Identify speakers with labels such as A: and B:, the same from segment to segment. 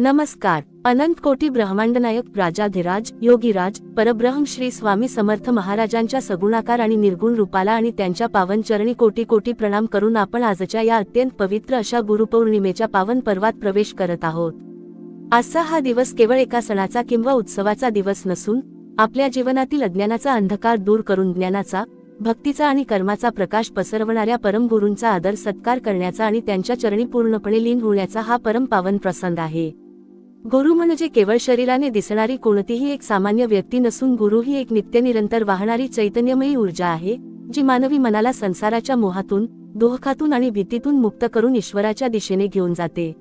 A: नमस्कार. अनंत कोटी ब्रह्मांडनायक राजाधिराज योगीराज परब्रह्म श्री स्वामी समर्थ महाराजांच्या सगुणाकार आणि निर्गुण रूपाला आणि त्यांच्या पावन चरणी कोटी कोटी प्रणाम करून आपण आजच्या या अत्यंत पवित्र अशा गुरुपौर्णिमेच्या पावन पर्वात प्रवेश करत आहोत. आजचा हा दिवस केवळ एका सणाचा किंवा उत्सवाचा दिवस नसून आपल्या जीवनातील अज्ञानाचा अंधकार दूर करून ज्ञानाचा, भक्तीचा आणि कर्माचा प्रकाश पसरवणाऱ्या परमगुरूंचा आदर सत्कार करण्याचा आणि त्यांच्या चरणी पूर्णपणे लीन होण्याचा हा परम पावन प्रसंग आहे. गुरु म्हणजे केवळ शरीराने दिसणारी कोणतीही एक सामान्य व्यक्ती नसून गुरु ही एक नित्य निरंतर वाहणारी चैतन्यमयी ऊर्जा आहे, जी मानवी मनाला संसाराच्या मोहातून, दुःखातून आणि भीतीतून मुक्त करून ईश्वराच्या दिशेने घेऊन जाते.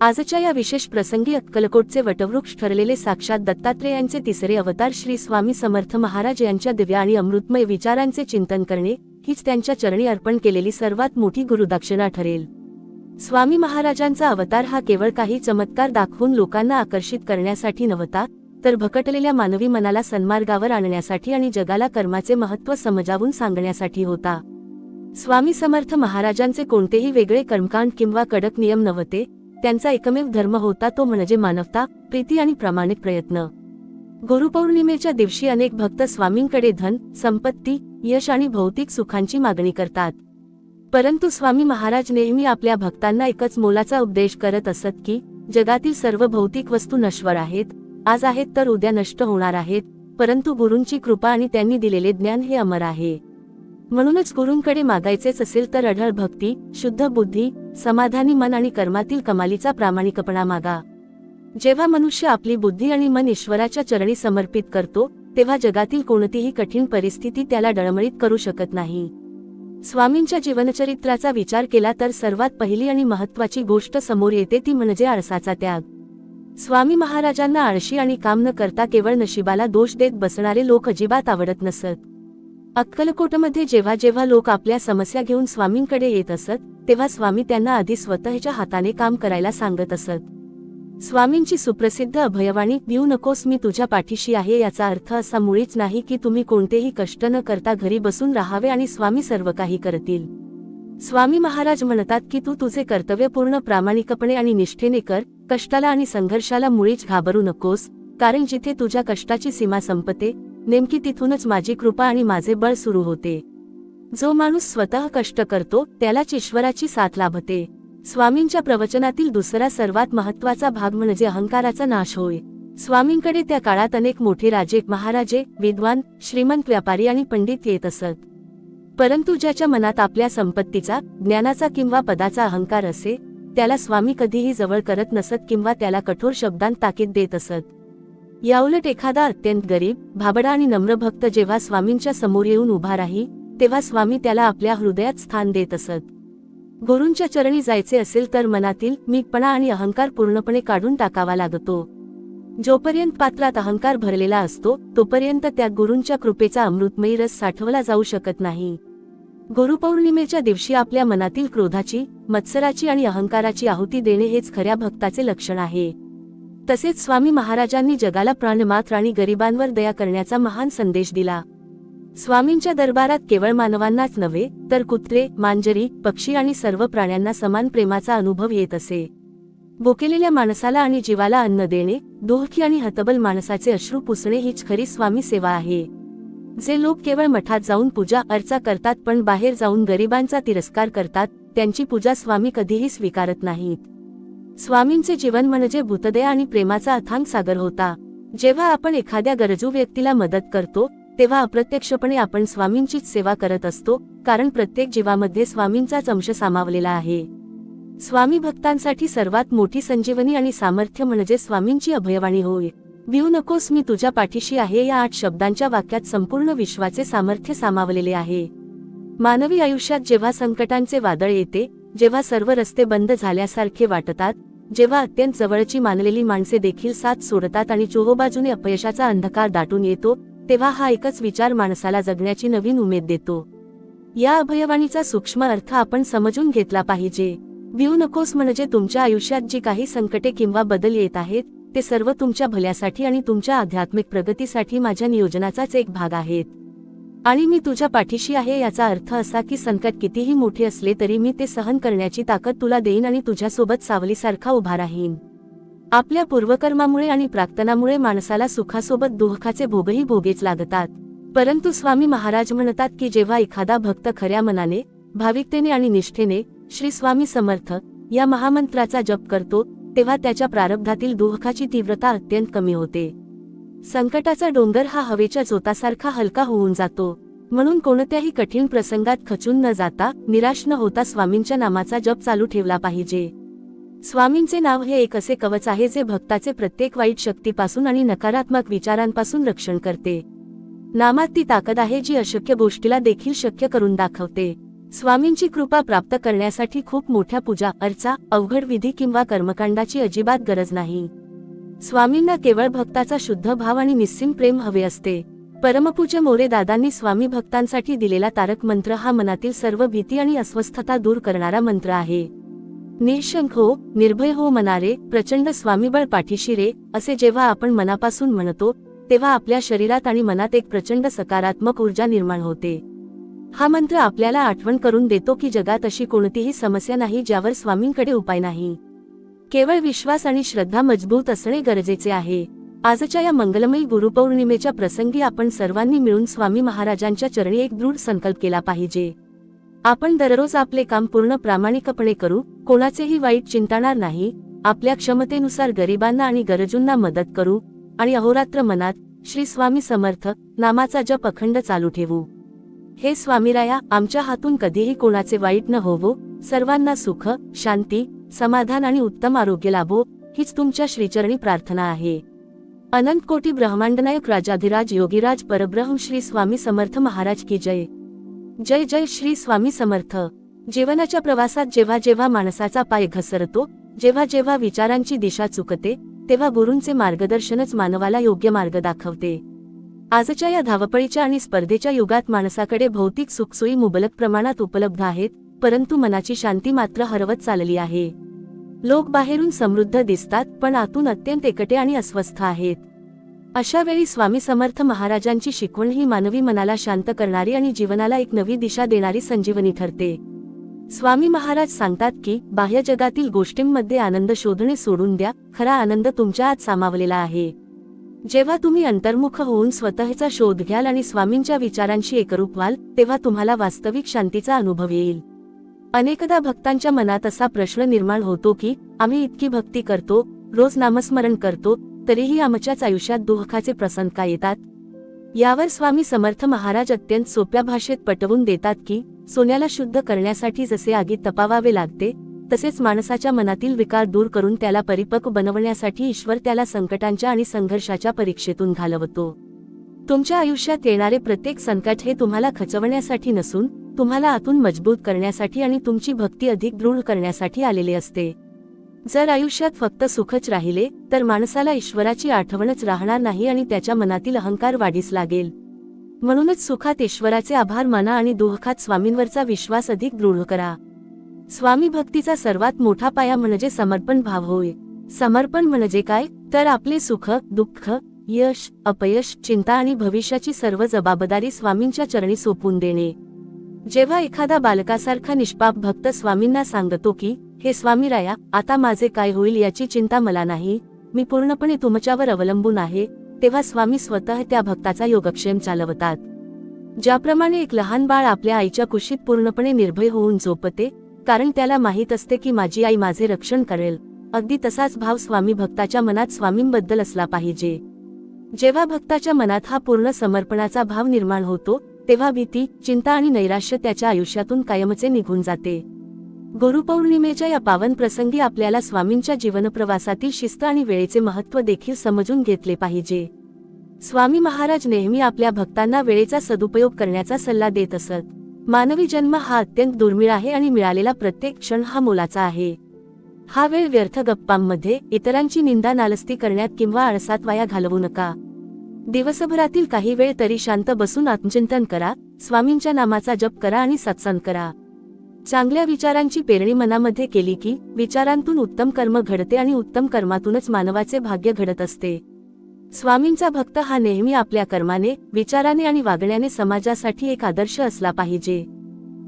A: आजच्या या विशेष प्रसंगी अक्कलकोटचे वटवृक्ष ठरलेले साक्षात दत्तात्रेयांचे तिसरे अवतार श्री स्वामी समर्थ महाराज यांच्या दिव्य आणि अमृतमय विचारांचे चिंतन करणे हीच त्यांच्या चरणी अर्पण केलेली सर्वात मोठी गुरुदक्षिणा ठरेल. स्वामी महाराजांचा अवतार हा केवळ काही चमत्कार दाखवून लोकांना आकर्षित करण्यासाठी नव्हता, तर भटकलेल्या मानवी मनाला सन्मार्गावर आणण्यासाठी आणि जगाला कर्माचे महत्त्व समजावून सांगण्यासाठी होता. स्वामी समर्थ महाराजांचे कोणतेही वेगळे कर्मकांड किंवा कडक नियम नव्हते. त्यांचा एकमेव धर्म होता तो म्हणजे मानवता, प्रीती आणि प्रामाणिक प्रयत्न. गुरुपौर्णिमेच्या दिवशी अनेक भक्त स्वामींकडे धन, संपत्ती, यश आणि भौतिक सुखांची मागणी करतात. परंतु स्वामी महाराज नेहमी आपल्या भक्तांना एकच मोलाचा उपदेश करत असत की जगातील सर्व भौतिक वस्तू नश्वर आहेत, आज आहेत तर उद्या नष्ट होणार आहेत, परंतु गुरूंची कृपा आणि त्यांनी दिलेले ज्ञान हे अमर आहे. म्हणूनच गुरूंकडे मागायचेच असेल तर अढळ भक्ती, शुद्ध बुद्धी, समाधानी मन आणि कर्मातील कमालीचा प्रामाणिकपणा मागा. जेव्हा मनुष्य आपली बुद्धी आणि मन ईश्वराच्या चरणी समर्पित करतो, तेव्हा जगातील कोणतीही कठीण परिस्थिती त्याला डळमळीत करू शकत नाही. स्वामींच्या जीवनचरित्राचा विचार केला तर सर्वात पहिली आणि महत्त्वाची गोष्ट समोर येते ती म्हणजे आळसाचा त्याग. स्वामी महाराजांना आळशी आणि काम न करता केवळ नशिबाला दोष देत बसणारे लोक अजिबात आवडत नसत. अक्कलकोटमध्ये जेव्हा जेव्हा लोक आपल्या समस्या घेऊन स्वामींकडे येत असत, तेव्हा स्वामी त्यांना आधी स्वतःच्या हाताने काम करायला सांगत असत. स्वामींची सुप्रसिद्ध अभयवाणी "भिऊ नकोस, मी तुझ्या पाठीशी आहे" याचा अर्थ असा मुळीच नाही की तुम्ही कोणतेही कष्ट न करता घरी बसून राहावे आणि स्वामी सर्व काही करतील. स्वामी महाराज म्हणतात की तू तुझे कर्तव्य पूर्ण प्रामाणिकपणे आणि निष्ठेने कर, कष्टाला आणि संघर्षाला मुळीच घाबरू नकोस, कारण जिथे तुझ्या कष्टाची सीमा संपते, नेमकी तिथूनच माझी कृपा आणि माझे बळ सुरू होते. जो माणूस स्वतः कष्ट करतो त्यालाच ईश्वराची साथ लाभते. स्वामींच्या प्रवचनातील दुसरा सर्वात महत्त्वाचा भाग म्हणजे अहंकाराचा नाश होय. स्वामींकडे त्या काळात अनेक मोठे राजे, महाराजे, विद्वान, श्रीमंत, व्यापारी आणि पंडित येत असत. परंतु ज्याच्या मनात आपल्या संपत्तीचा, ज्ञानाचा किंवा पदाचा अहंकार असे, त्याला स्वामी कधीही जवळ करत नसत किंवा त्याला कठोर शब्दांत ताकीद देत असत. याउलट एखादा अत्यंत गरीब, भाबडा आणि नम्र भक्त जेव्हा स्वामींच्या समोर येऊन उभा राही, तेव्हा स्वामी त्याला आपल्या हृदयात स्थान देत असत. गुरूंच्या चरणी जायचे असेल तर मनातील मीपणा आणि अहंकार पूर्णपणे काढून टाकावा लागतो. जोपर्यंत पात्रात अहंकार भरलेला असतो, तोपर्यंत त्या गुरूंच्या कृपेचा अमृतमयी रस साठवला जाऊ शकत नाही. गुरुपौर्णिमेच्या दिवशी आपल्या मनातील क्रोधाची, मत्सराची आणि अहंकाराची आहुती देणे हेच खऱ्या भक्ताचे लक्षण आहे. तसेच स्वामी महाराजांनी जगाला प्राणमात्र आणि गरिबांवर दया करण्याचा महान संदेश दिला. स्वामींच्या दरबारात केवळ मानवांनाच नव्हे, तर कुत्रे, मांजरी, पक्षी आणि सर्व प्राण्यांना समान प्रेमाचा अनुभव येत असे. भुकेलेल्या माणसाला आणि जीवाला अन्न देणे, दुःखी आणि हतबल माणसाचे अश्रू पुसणे हीच खरी स्वामी सेवा आहे. जे लोक केवळ मठात जाऊन पूजा अर्चा करतात पण बाहेर जाऊन गरिबांचा तिरस्कार करतात, त्यांची पूजा स्वामी कधीही स्वीकारत नाहीत. स्वामींचे जीवन म्हणजे भूतदया आणि प्रेमाचा अथांग सागर होता. जेव्हा आपण एखाद्या गरजू व्यक्तीला मदत करतो, तेव्हा अप्रत्यक्षपणे आपण स्वामींचीच सेवा करत असतो, कारण प्रत्येक जीवामध्ये स्वामींचाच अंश सामावलेला आहे. स्वामी भक्तांसाठी सर्वात मोठी संजीवनी आणि सामर्थ्य म्हणजे स्वामींची अभयवाणी होय. "भिऊ नकोस, मी तुझ्या पाठीशी आहे" या 8 शब्दांच्या वाक्यात संपूर्ण विश्वाचे सामर्थ्य सामावलेले आहे. मानवी आयुष्यात जेव्हा संकटांचे वादळ येते, जेव्हा सर्व रस्ते बंद झाल्यासारखे वाटतात, जेव्हा अत्यंत जवळची मानलेली माणसे देखील साथ सोडतात आणि चोहोबाजूने अपयशाचा अंधकार दाटून येतो, तेव्हा हा एकच विचार माणसाला जगण्याची नवीन उमेद देतो. या अभयवाणीचा सूक्ष्म अर्थ आपण समजून घेतला पाहिजे. भिऊ नकोस म्हणजे तुमच्या आयुष्यात जी काही संकटे किंवा बदल येत आहेत, ते सर्व तुमच्या भल्यासाठी आणि तुमच्या आध्यात्मिक प्रगतीसाठी माझ्या नियोजनाचाच एक भाग आहेत. आणि मी तुझ्या पाठीशी आहे याचा अर्थ असा की संकट कितीही मोठे असले तरी मी ते सहन करण्याची ताकद तुला देईन आणि तुझ्यासोबत सावलीसारखा उभा राहीन. आपल्या पूर्वकर्मामुळे आणि प्राक्तनामुळे माणसाला सुखासोबत दुःखाचे भोगही भोगेच लागतात, परंतु स्वामी महाराज म्हणतात की जेव्हा एखादा भक्त खऱ्या मनाने, भाविकतेने आणि निष्ठेने श्री स्वामी समर्थ या महामंत्राचा जप करतो, तेव्हा त्याच्या प्रारब्धातील दुःखाची तीव्रता अत्यंत कमी होते. संकटाचा डोंगर हा हवेच्या झोतासारखा हलका होऊन जातो. म्हणून कोणत्याही कठीण प्रसंगात खचून न जाता, निराश न होता स्वामींच्या नामाचा जप चालू ठेवला पाहिजे. स्वामींचे नाव हे एक असे कवच आहे जे भक्ताचे प्रत्येक वाईट शक्तीपासून आणि नकारात्मक विचारांपासून रक्षण करते. नामात ती ताकद आहे जी अशक्य गोष्टीला देखील शक्य करून दाखवते. स्वामींची कृपा प्राप्त करण्यासाठी खूप मोठ्या पूजा अर्चा, अवघड विधी किंवा कर्मकांडाची अजिबात गरज नाही. स्वामींना केवळ भक्ताचा शुद्ध भाव आणि निस्सीम प्रेम हवे असते. परमपूज्य मोरे दादांनी स्वामी भक्तांसाठी दिलेला तारक मंत्र हा मनातील सर्व भीती आणि अस्वस्थता दूर करणारा मंत्र आहे. निशंक हो, निर्भय हो मनारे, प्रचंड स्वामीबळ पाठीशी रे, असे जेव्हा आपण मनापासून म्हणतो, तेव्हा आपल्या शरीरात आणि मनात एक प्रचंड सकारात्मक ऊर्जा निर्माण होते. हा मंत्र आपल्याला आठवण करून देतो की जगात अशी कोणतीही समस्या नाही ज्यावर स्वामींकडे उपाय नाही. केवळ विश्वास आणि श्रद्धा मजबूत असणे गरजेचे आहे. आजच्या या मंगलमयी गुरुपौर्णिमेच्या प्रसंगी आपण सर्वांनी मिळून स्वामी महाराजांच्या चरणी एक दृढ संकल्प केला पाहिजे. आपण दररोज आपले काम पूर्ण प्रामाणिकपणे करू, कोणाचेही वाईट चिंतणार नाही, आपल्या क्षमतेनुसार गरिबांना आणि गरजूंना मदत करू आणि अहोरात्र मनात श्री स्वामी समर्थ नामाचा जप अखंड चालू ठेवू. हे स्वामीराया, आमच्या हातून कधीही कोणाचे वाईट न होवो, सर्वांना सुख, शांती, समाधान आणि उत्तम आरोग्य लाभो, हीच तुमच्या श्रीचरणी प्रार्थना आहे. अनंत कोटी ब्रह्मांडनायक राजाधिराज योगीराज परब्रह्म श्री स्वामी समर्थ महाराज की जय. जय जय श्री स्वामी समर्थ. जीवनाच्या प्रवासात जेव्हा जेव्हा माणसाचा पाय घसरतो, जेव्हा जेव्हा विचारांची दिशा चुकते, तेव्हा गुरूंचे मार्गदर्शनच मानवाला योग्य मार्ग दाखवते. आजच्या या धावपळीच्या आणि स्पर्धेच्या युगात माणसाकडे भौतिक सुखसोयी मुबलक प्रमाणात उपलब्ध आहेत, परंतु मनाची शांती मात्र हरवत चालली आहे. लोक बाहेरून समृद्ध दिसतात, पण आतून अत्यंत एकटे आणि अस्वस्थ आहेत. अशा वेळी स्वामी समर्थ महाराजांची शिकवण ही मानवी मनाला शांत करणारी आणि जीवनाला एक नवी दिशा देणारी संजीवनी ठरते. स्वामी महाराज सांगतात की बाह्य जगातील गोष्टींमध्ये आनंद शोधणे सोडून द्या, खरा आनंद तुमच्या आत सामावलेला आहे. जेव्हा तुम्ही अंतर्मुख होऊन स्वतःचा शोध घ्याल आणि स्वामींच्या विचारांशी एकरूप व्हाल, तेव्हा तुम्हाला वास्तविक शांतीचा अनुभव येईल. अनेकदा भक्तांच्या मनात असा प्रश्न निर्माण होतो की आम्ही इतकी भक्ती करतो, रोज नामस्मरण करतो, तरीही आमच्याच आयुष्यात दुःखाचे प्रसंग का येतात. यावर स्वामी समर्थ महाराज अत्यंत सोप्या भाषेत पटवून देतात की सोन्याला शुद्ध करण्यासाठी जसे आगीत तपावावे लागते, तसेच माणसाच्या मनातील विकार दूर करून त्याला परिपक्व बनवण्यासाठी ईश्वर त्याला संकटांच्या आणि संघर्षाच्या परीक्षेतून घालवतो. तुमच्या आयुष्यात येणारे प्रत्येक संकट हे तुम्हाला खचवण्यासाठी नसून तुम्हाला आतून मजबूत करण्यासाठी आणि तुमची भक्ती अधिक दृढ करण्यासाठी आलेले असते. जर आयुष्यात फक्त सुखच राहिले तर माणसाला ईश्वराची आठवणच राहणार नाही आणि त्याच्या मनातील अहंकार वाढीस लागेल. म्हणूनच सुखात ईश्वराचे आभार माना आणि दुःखात स्वामींवरचा विश्वास अधिक दृढ करा. स्वामी भक्तीचा सर्वात मोठा पाया म्हणजे समर्पण भाव होय. समर्पण म्हणजे काय, तर आपले सुख, दुःख, यश, अपयश, चिंता आणि भविष्याची सर्व जबाबदारी स्वामींच्या चरणी सोपवून देणे. जेव्हा एखादा बालकासारखा निष्पाप भक्त स्वामींना सांगतो की हे स्वामीराया, आता माझे काय होईल याची चिंता मला नाही, मी पूर्णपणे तुमच्यावर अवलंबून आहे, तेव्हा स्वामी स्वतः त्या भक्ताचा योगक्षेम चालवतात. ज्याप्रमाणे एक लहान बाळ आपल्या आईच्या कुशीत पूर्णपणे निर्भय होऊन झोपते, कारण त्याला माहीत असते की माझी आई माझे रक्षण करेल, अगदी तसाच भाव स्वामी भक्ताच्या मनात स्वामींबद्दल असला पाहिजे. जेव्हा भक्ताच्या मनात हा पूर्ण समर्पणाचा भाव निर्माण होतो, तेव्हा भीती, चिंता आणि नैराश्य त्याच्या आयुष्यातून कायमचे निघून जाते. गुरुपौर्णिमेच्या या पावन प्रसंगी आपल्याला स्वामींच्या जीवनप्रवासातील शिस्त आणि वेळेचे महत्त्व देखील समजून घेतले पाहिजे. स्वामी महाराज नेहमी आपल्या भक्तांना वेळेचा सदुपयोग करण्याचा सल्ला देत असत. मानवी जन्म हा अत्यंत दुर्मिळ आहे आणि मिळालेला प्रत्येक क्षण हा मोलाचा आहे. हा वेळ व्यर्थ गप्पांमध्ये, इतरांची निंदा नालस्ती करण्यात किंवा आळसात वाया घालवू नका. दिवसभरातील काही वेळ तरी शांत बसून आत्मचिंतन करा, स्वामींच्या नामाचा जप करा आणि सत्संग करा. चांगल्या विचारांची पेरणी मनामध्ये केली की विचारांतून उत्तम कर्म घडते आणि उत्तम कर्मातूनच मानवाचे भाग्य घडत असते. स्वामींचा भक्त हा नेहमी आपल्या कर्माने, विचाराने आणि वागण्याने समाजासाठी एक आदर्श असला पाहिजे.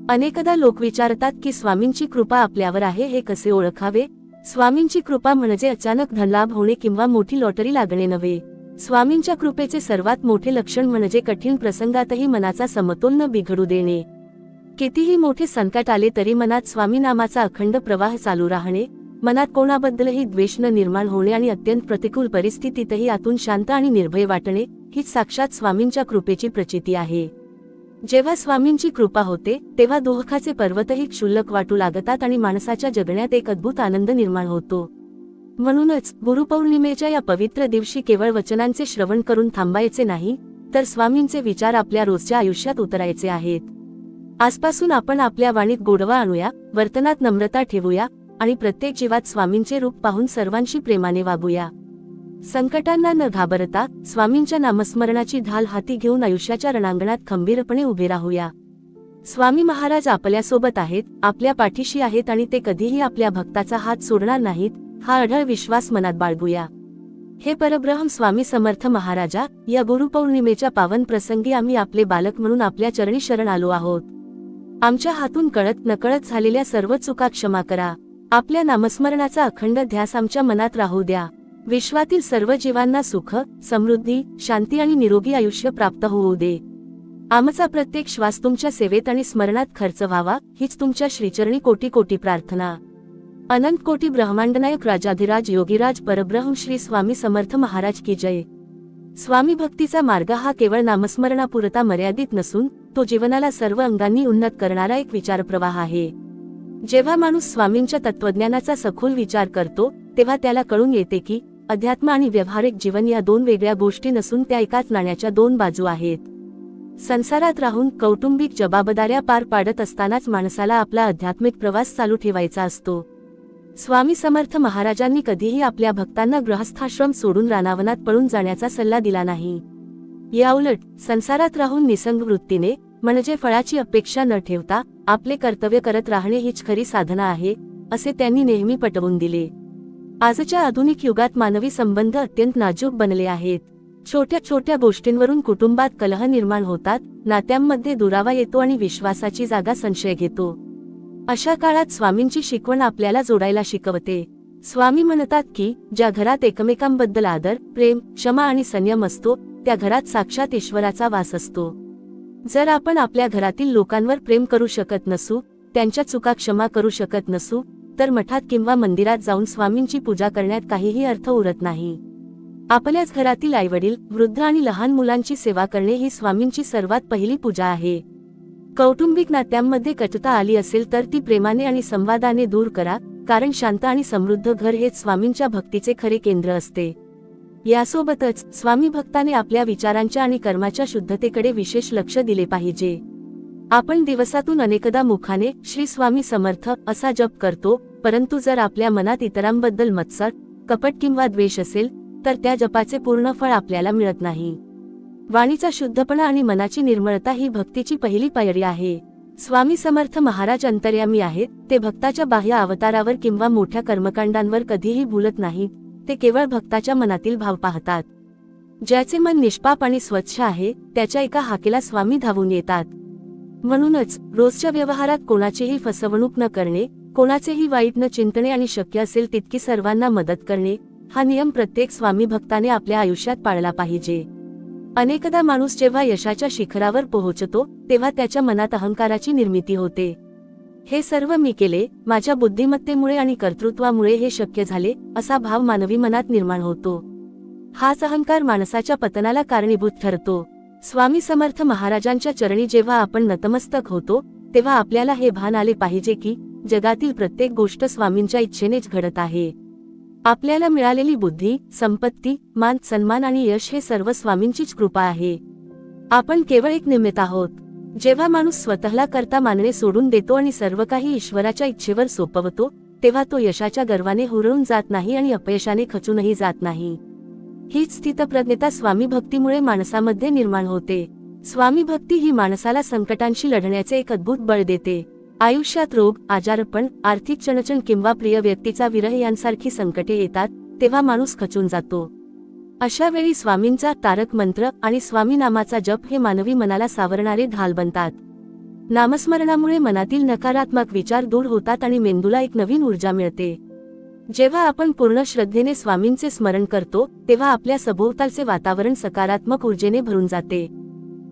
A: अनेकदा लोक विचारतात की स्वामींची कृपा आपल्यावर आहे हे कसे ओळखावे. स्वामींची कृपा म्हणजे अचानक धनलाभ होणे किंवा मोठी लॉटरी लागणे नव्हे. स्वामींच्या कृपेचे सर्वात मोठे लक्षण म्हणजे कठीण प्रसंगातही मनाचा समतोल न बिघडू देणे. कितीही मोठे संकट आले तरी मनात स्वामी नामाचा अखंड प्रवाह चालू राहणे, मनात कोणाबद्दलही द्वेष न निर्माण होणे आणि अत्यंत प्रतिकूल परिस्थितीतही आतून शांत आणि निर्भय वाटणे, हीच साक्षात स्वामींच्या कृपेची प्रचिती आहे. जेव्हा स्वामींची कृपा होते तेव्हा दुःखाचे पर्वतही क्षुल्लक वाटू लागतात आणि माणसाच्या जगण्यात एक अद्भुत आनंद निर्माण होतो. म्हणूनच गुरुपौर्णिमेच्या या पवित्र दिवशी केवळ वचनांचे श्रवण करून थांबायचे नाही, तर स्वामींचे विचार आपल्या रोजच्या आयुष्यात उतरायचे आहेत. आजपासून आपण आपल्या वाणीत गोडवा आणूया, वर्तनात नम्रता ठेवूया आणि प्रत्येक जीवात स्वामींचे रूप पाहून सर्वांशी प्रेमाने वागूया. संकटांना न घाबरता स्वामींच्या नामस्मरणाची ढाल हाती घेऊन आयुष्याच्या रणांगणात खंबीरपणे उभे राहूया. स्वामी महाराज आपल्यासोबत आहेत, आपल्या पाठीशी आहेत आणि ते कधीही आपल्या भक्ताचा हात सोडणार नाहीत, हा अढळ विश्वास मनात बाळगूया. हे परब्रह्म स्वामी समर्थ महाराजा, या गुरुपौर्णिमेच्या पावन प्रसंगी आम्ही आपले बालक म्हणून आपल्या चरणी शरण आलो आहोत. आमच्या हातून कळत नकळत झालेल्या सर्व चुका क्षमा करा. आपल्या नामस्मरणाचा अखंड ध्यास आमच्या मनात राहू द्या. विश्वातील सर्व जीवांना सुख, समृद्धी, शांती आणि निरोगी आयुष्य प्राप्त होऊ दे. आमचा प्रत्येक श्वास तुमच्या सेवेत आणि स्मरणात खर्च व्हावा, हीच तुमच्या श्रीचरणी कोटी कोटी प्रार्थना. अनंत कोटी ब्रह्मांडनायक राजाधिराज योगीराज परब्रह्म श्री स्वामी समर्थ महाराज की जय. स्वामी भक्तीचा मार्ग हा केवळ नामस्मरणापुरता मर्यादित नसून तो जीवनाला सर्व अंगांनी उन्नत करणारा एक विचारप्रवाह आहे. जेव्हा माणूस स्वामींच्या तत्वज्ञानाचा सखोल विचार करतो तेव्हा त्याला कळून येते की अध्यात्म आणि व्यावहारिक जीवन या दोन वेगळ्या गोष्टी नसून त्या एकाच नाण्याच्या दोन बाजू आहेत. संसारात राहून कौटुंबिक जबाबदाऱ्या पार पाडत असतानाच माणसाला आपला आध्यात्मिक प्रवास चालू ठेवायचा असतो. स्वामी समर्थ महाराजांनी कधीही आपल्या भक्तांना गृहस्थाश्रम सोडून रानावनात पळून जाण्याचा सल्ला दिला नाही. याउलट संसारात राहून निसंग वृत्तीने, म्हणजे फळाची अपेक्षा न ठेवता आपले कर्तव्य करत राहणे हीच खरी साधना आहे, असे त्यांनी नेहमी पटवून दिले. आजच्या आधुनिक युगात मानवी संबंध अत्यंत नाजूक बनले आहेत. छोट्या छोट्या गोष्टींवरून कुटुंबात कलह निर्माण होतात, नात्यांमध्ये दुरावा येतो आणि विश्वासाची जागा संशय घेतो. अशा काळात स्वामींची शिकवण आपल्याला जोडायला शिकवते. स्वामी म्हणतात की ज्या घरात एकमेकांबद्दल आदर, प्रेम, क्षमा आणि संयम असतो त्या घरात साक्षात ईश्वराचा वास असतो. जर आपण आपल्या घरातील लोकांवर प्रेम करू शकत नसू, त्यांच्या चुका क्षमा करू शकत नसू, तर मठात किंवा मंदिरात जाऊन स्वामींची पूजा करण्यात काहीही अर्थ उरत नाही. आपल्याच घरातील आईवडील, वृद्ध आणि लहान मुलांची सेवा करणे ही स्वामींची सर्वात पहिली पूजा आहे. कौटुंबिक नात्यांमध्ये कटुता आली असेल तर ती प्रेमाने आणि संवादाने दूर करा, कारण शांत आणि समृद्ध घर हेच स्वामींच्या भक्तीचे खरे केंद्र असते. यासोबतच स्वामी भक्ताने आपल्या विचारांच्या आणि कर्माच्या शुद्धतेकडे विशेष लक्ष दिले पाहिजे. आपण दिवसातून अनेकदा मुखाने श्री स्वामी समर्थ असा जप करतो, परंतु जर आपल्या मनात इतरांबद्दल मत्सर, कपट किंवा द्वेष असेल तर त्या जपाचे पूर्ण फळ आपल्याला मिळत नाही. वाणीचा शुद्धपणा आणि मनाची निर्मळता ही भक्तीची पहिली पायरी आहे. स्वामी समर्थ महाराज अंतर्यामी आहेत, ते भक्ताच्या बाह्य अवतारावर किंवा मोठ्या कर्मकांडांवर कधीही बोलत नाहीत, ते केवळ भक्ताच्या मनातील भाव पाहतात. ज्याचे मन निष्पाप आणि स्वच्छ आहे त्याच्या एका हाकेला स्वामी धावून येतात. म्हणूनच रोजच्या व्यवहारात कोणाचीही फसवणूक न करणे, कोणाचेही वाईट न चिंतणे आणि शक्य असेल तितकी सर्वांना मदत करणे, हा नियम प्रत्येक स्वामी भक्ताने आपल्या आयुष्यात पाळला पाहिजे. अनेकदा माणूस जेव्हा यशाच्या शिखरावर पोहोचतो तेव्हा त्याच्या मनात अहंकाराची निर्मिती होते. हे सर्व मी केले, माझ्या बुद्धिमत्तेमुळे आणि कर्तृत्वामुळे हे शक्य झाले, असा भाव मानवी मनात निर्माण होतो. हाच अहंकार माणसाच्या पतनाला कारणीभूत ठरतो. स्वामी समर्थ महाराजांच्या चरणी जेव्हा आपण नतमस्तक होतो तेव्हा आपल्याला हे भान आले पाहिजे की जगातील प्रत्येक गोष्ट स्वामींच्या इच्छेनेच घडत आहे. आपल्याला मिळालेली बुद्धी, संपत्ती, मान, सन्मान आणि यश हे सर्व स्वामींचीच कृपा आहे. आपण केवळ एक निमित्त आहोत. जेव्हा माणूस स्वतःला करता मानणे सोडून देतो आणि सर्व काही ईश्वराच्या इच्छेवर सोपवतो तेव्हा तो यशाच्या गर्वाने हुरळून जात नाही आणि अपयशाने खचूनही जात नाही. हीच स्थितप्रज्ञता स्वामी भक्तीमुळे माणसामध्ये निर्माण होते. स्वामी भक्ती ही माणसाला संकटांशी लढण्याचे एक अद्भुत बळ देते. आयुष्यात रोग, आजारपण, आर्थिक चणचण किंवा प्रिय व्यक्तीचा विरह यांसारखी संकटे येतात तेव्हा माणूस खचून जातो. अशा वेळी स्वामींचा तारक मंत्र आणि स्वामी नामाचा जप हे मानवी मनाला सावरणारे ढाल बनतात. नामस्मरणामुळे मनातील नकारात्मक विचार दूर होतात आणि मेंदूला एक नवीन ऊर्जा मिळते. जेव्हा आपण पूर्ण श्रद्धेने स्वामींचे स्मरण करतो तेव्हा आपल्या सभोवतालचे वातावरण सकारात्मक ऊर्जेने भरून जाते।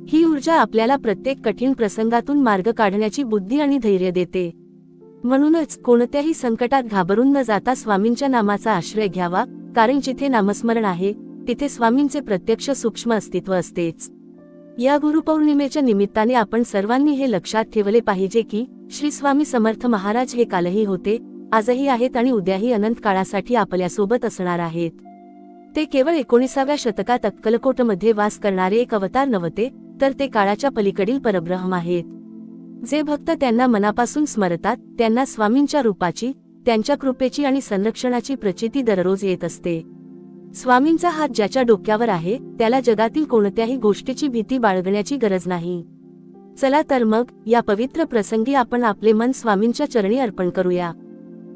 A: ही ऊर्जा आपल्याला प्रत्येक कठीण प्रसंगातून मार्ग काढण्याची बुद्धी आणि धैर्य देते। म्हणूनच कोणत्याही संकटात घाबरून न जाता स्वामींच्या नामाचा आश्रय घ्यावा, कारण जिथे नामस्मरण आहे तिथे स्वामींचे प्रत्यक्ष सूक्ष्म अस्तित्व असतेच। या गुरुपौर्णिमेच्या निमित्ताने आपण सर्वांनी हे लक्षात ठेवले पाहिजे की श्री स्वामी समर्थ महाराज हे कालही होते, आजही आहेत आणि उद्याही अनंत काळासाठी आपल्यासोबत असणार आहेत। ते केवळ 19व्या शतकात अक्कलकोटमध्ये वास करणारे एक अवतार नव्हते, तर ते काळाच्या पलीकडील परब्रह्म आहेत। जे भक्त त्यांना मनापासून स्मरतात त्यांना स्वामींच्या रूपाची, त्यांच्या कृपेची आणि संरक्षणाची प्रचिती दररोज येत असते। स्वामींचा हात ज्याच्या डोक्यावर आहे त्याला जगातील कोणत्याही गोष्टीची भीती बाळगण्याची गरज नाही। चला तर मग या पवित्र प्रसंगी आपण आपले मन स्वामींच्या चरणी अर्पण करूया।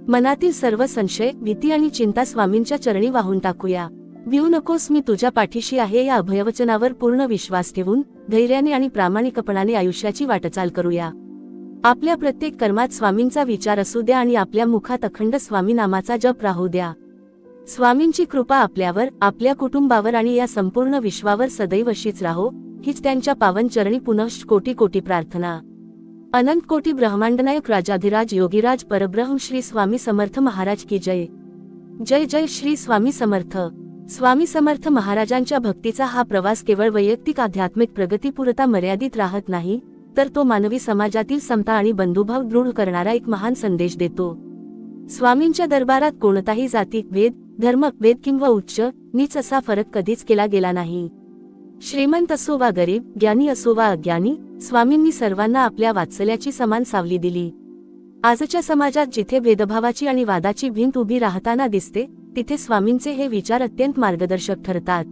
A: मनातील सर्व संशय, भीती आणि चिंता स्वामींच्या चरणी वाहून टाकूया। भिऊ नकोस, मी तुझ्या पाठीशी आहे या अभयवचनावर पूर्ण विश्वास ठेवून धैर्याने आणि प्रामाणिकपणाने आयुष्याची वाटचाल करूया। आपल्या प्रत्येक कर्मात स्वामींचा विचार असू द्या आणि आपल्या मुखात अखंड स्वामी नामाचा जप राहू द्या। स्वामींची कृपा आपल्यावर, आपल्या कुटुंबावर आणि या संपूर्ण विश्वावर सदैव अशीच राहो, हीच त्यांच्या पावन चरणी पुनश्च कोटी कोटी प्रार्थना। अनंत कोटी ब्रह्मांडनायक राजाधिराज योगीराज परब्रह्म श्री स्वामी समर्थ महाराज की जय। जय जय श्री स्वामी समर्थ। स्वामी समर्थ महाराजांच्या भक्तीचा हा प्रवास केवळ वैयक्तिक आध्यात्मिक प्रगतीपुरता मर्यादित राहत नाही, तर तो मानवी समाजातील समता आणि बंधुभाव दृढ करणारा एक महान संदेश देतो। स्वामींच्या दरबारात कोणताही जाती, भेद, धर्म, वेद किंवा उच्च नीच असा फरक कधीच केला गेला नाही। श्रीमंत असो वा गरीब, ज्ञानी असो वा अज्ञानी, स्वामींनी सर्वांना आपल्या वात्सल्याची समान सावली दिली। आजच्या समाजात जिथे भेदभावाची आणि वादाची भिंत उभी राहताना दिसते, तिथे स्वामींचे हे विचार अत्यंत मार्गदर्शक ठरतात।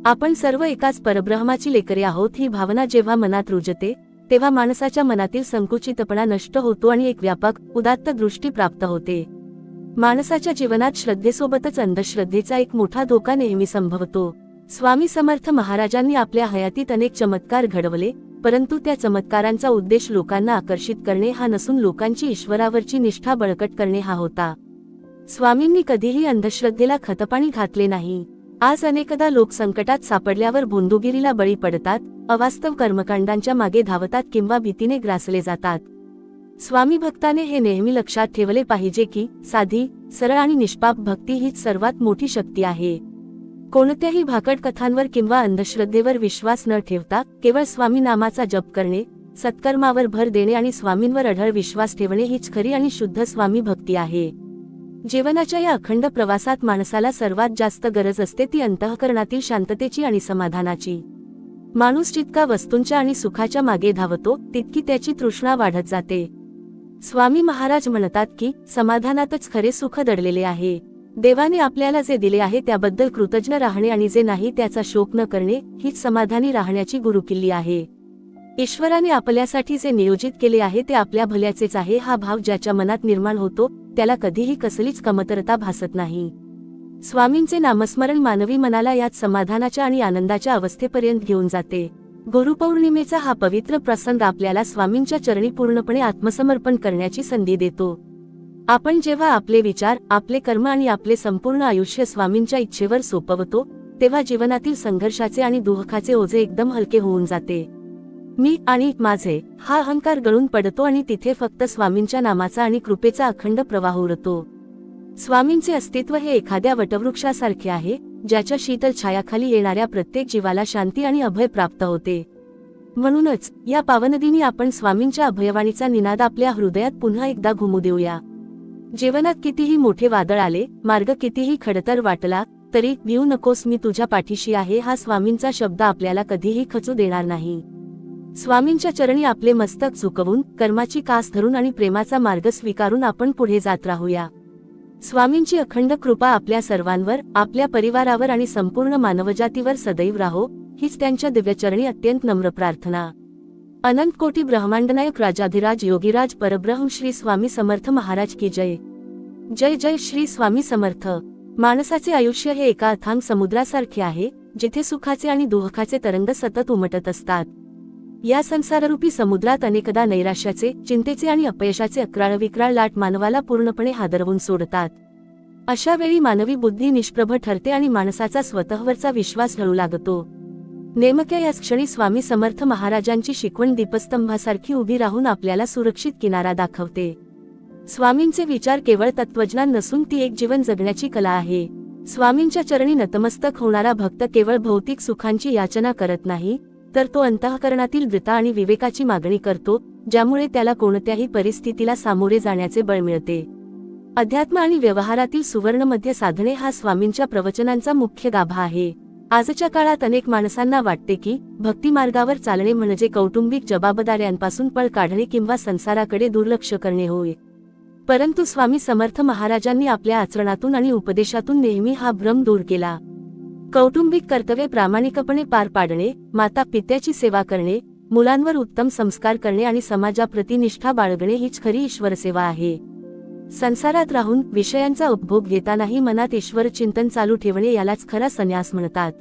A: आपण सर्व एकाच परब्रह्माची लेकरे आहोत ही भावना जेव्हा मनात रुजते तेव्हा माणसाच्या मनातील संकुचितपणा नष्ट होतो आणि एक व्यापक, उदात्त दृष्टी प्राप्त होते। माणसाच्या जीवनात श्रद्धेसोबतच अंधश्रद्धेचा एक मोठा धोका नेहमी संभवतो। स्वामी समर्थ महाराजांनी आपल्या हयातीत अनेक चमत्कार घडवले, परंतु त्या चमत्कारांचा उद्देश लोकांना आकर्षित करणे हा नसून लोकांची ईश्वरावरची निष्ठा बळकट करणे हा होता। स्वामींनी कधीही अंधश्रद्धेला खतपाणी घातले नाही। आज अनेकदा लोक संकटात सापडल्यावर भोंदूगिरीला बळी पडतात, अवास्तव कर्मकांडांच्या मागे धावतात किंवा भीतीने ग्रासले जातात। स्वामी भक्ताने हे नेहमी लक्षात ठेवले पाहिजे की साधी, सरळ आणि निष्पाप भक्ती हीच सर्वात मोठी शक्ती आहे। कोणत्याही भाकड कथांवर किंवा अंधश्रद्धेवर विश्वास न ठेवता केवळ स्वामी नामाचा जप करणे, सत्कर्मावर भर देणे आणि स्वामींवर अढळ विश्वास ठेवणे हीच खरी आणि शुद्ध स्वामी भक्ती आहे। जीवनाच्या या अखंड प्रवासात माणसाला सर्वात जास्त गरज असते ती अंतःकरणातील शांततेची आणि समाधानाची। माणूस जितका वस्तूंच्या आणि सुखाच्या मागे धावतो तितकी त्याची तृष्णा वाढत जाते। स्वामी महाराज म्हणतात की समाधानातच खरे सुख दडलेले आहे। देवाने आपल्याला जे दिले आहे त्याबद्दल कृतज्ञ राहणे आणि जे नाही त्याचा शोक न करणे हीच समाधानी राहण्याची गुरुकिल्ली आहे। ईश्वराने आपल्यासाठी जे नियोजित केले आहे ते आपल्या भल्याचेच आहे हा भाव ज्याच्या मनात निर्माण होतो त्याला कधीही कसलीच कमतरता भासत नाही। स्वामींचे नामस्मरण मानवी मनाला यात समाधानाच्या आणि आनंदाच्या अवस्थेपर्यंत घेऊन जाते। गुरुपौर्णिमेचा हा पवित्र प्रसंग आपल्याला स्वामींच्या चरणी पूर्णपणे आत्मसमर्पण करण्याची संधी देतो। आपण जेव्हा आपले विचार, आपले कर्म आणि आपले संपूर्ण आयुष्य स्वामींच्या इच्छेवर सोपवतो तेव्हा जीवनातील संघर्षाचे आणि दुःखाचे ओझे एकदम हलके होऊन जाते। मी आणि माझे हा अहंकार गळून पडतो आणि तिथे फक्त स्वामींच्या नामाचा आणि कृपेचा अखंड प्रवाह उरतो। स्वामींचे अस्तित्व हे एखाद्या वटवृक्षासारखे आहे, ज्याच्या शीतल छायाखाली येणाऱ्या प्रत्येक जीवाला शांती आणि अभय प्राप्त होते। म्हणूनच या पावनदिनी आपण स्वामींच्या अभयवाणीचा निनाद आपल्या हृदयात पुन्हा एकदा घुमू देऊया। जीवनात कितीही मोठे वादळ आले, मार्ग कितीही खडतर वाटला तरी भिऊ नकोस, मी तुझ्या पाठीशी आहे हा स्वामींचा शब्द आपल्याला कधीही खचू देणार नाही। स्वामींच्या चरणी आपले मस्तक झुकवून, कर्माची कास धरून आणि प्रेमाचा मार्ग स्वीकारून आपण पुढे जात राहूया। स्वामींची अखंड कृपा आपल्या सर्वांवर, आपल्या परिवारावर आणि संपूर्ण मानवजातीवर सदैव राहो, हीच त्यांच्या दिव्यचरणी अत्यंत नम्र प्रार्थना। अनंत कोटी ब्रह्मांडनायक राजाधिराज योगीराज परब्रह्म श्री स्वामी समर्थ महाराज की जय। जय जय श्री स्वामी समर्थ। माणसाचे आयुष्य हे एका अथांग समुद्रासारखे आहे, जिथे सुखाचे आणि दुःखाचे तरंग सतत उमटत असतात। या संसाररूपी समुद्रात अनेकदा नैराश्याचे, चिंतेचे आणि अपयशाचे अक्राळ विक्राळ लाट मानवाला पूर्णपणे हादरवून सोडतात। अशा वेळी मानवी बुद्धी निष्प्रभ ठरते आणि माणसाचा स्वतःवरचा विश्वास ढळू लागतो. नेमक्या याच क्षणी स्वामी समर्थ महाराजांची शिकवण दीपस्तंभासारखी उभी राहून आपल्याला सुरक्षित किनारा दाखवते. स्वामींचे विचार केवळ तत्वज्ञान नसून ती एक जीवन जगण्याची कला आहे. स्वामींच्या चरणी नतमस्तक होणारा भक्त केवळ भौतिक सुखांची याचना करत नाही, तर तो अंतःकरणातील दृढता आणि विवेकाची मागणी करतो, ज्यामुळे त्याला कोणत्याही परिस्थितीला सामोरे जाण्याचे बळ मिळते. अध्यात्म आणि व्यवहारातील सुवर्णमध्य साधणे हा स्वामींच्या प्रवचनांचा मुख्य गाभा आहे. आजच्या काळात अनेक माणसांना वाटते की भक्तिमार्गावर चालणे म्हणजे कौटुंबिक जबाबदाऱ्यांपासून पळ काढणे किंवा संसाराकडे दुर्लक्ष करणे होय. परंतु स्वामी समर्थ महाराजांनी आपल्या आचरणातून आणि उपदेशातून नेहमी हा भ्रम दूर केला. कौटुंबिक कर्तव्ये प्रामाणिकपणे पार पाडणे, माता पित्याची सेवा करणे, मुलांवर उत्तम संस्कार करणे आणि समाजाप्रती निष्ठा बाळगणे हीच खरी ईश्वरसेवा आहे. संसारात राहून विषयांचा उपभोग घेतानाही मनात ईश्वरचिंतन चालू ठेवणे यालाच खरा संन्यास म्हणतात.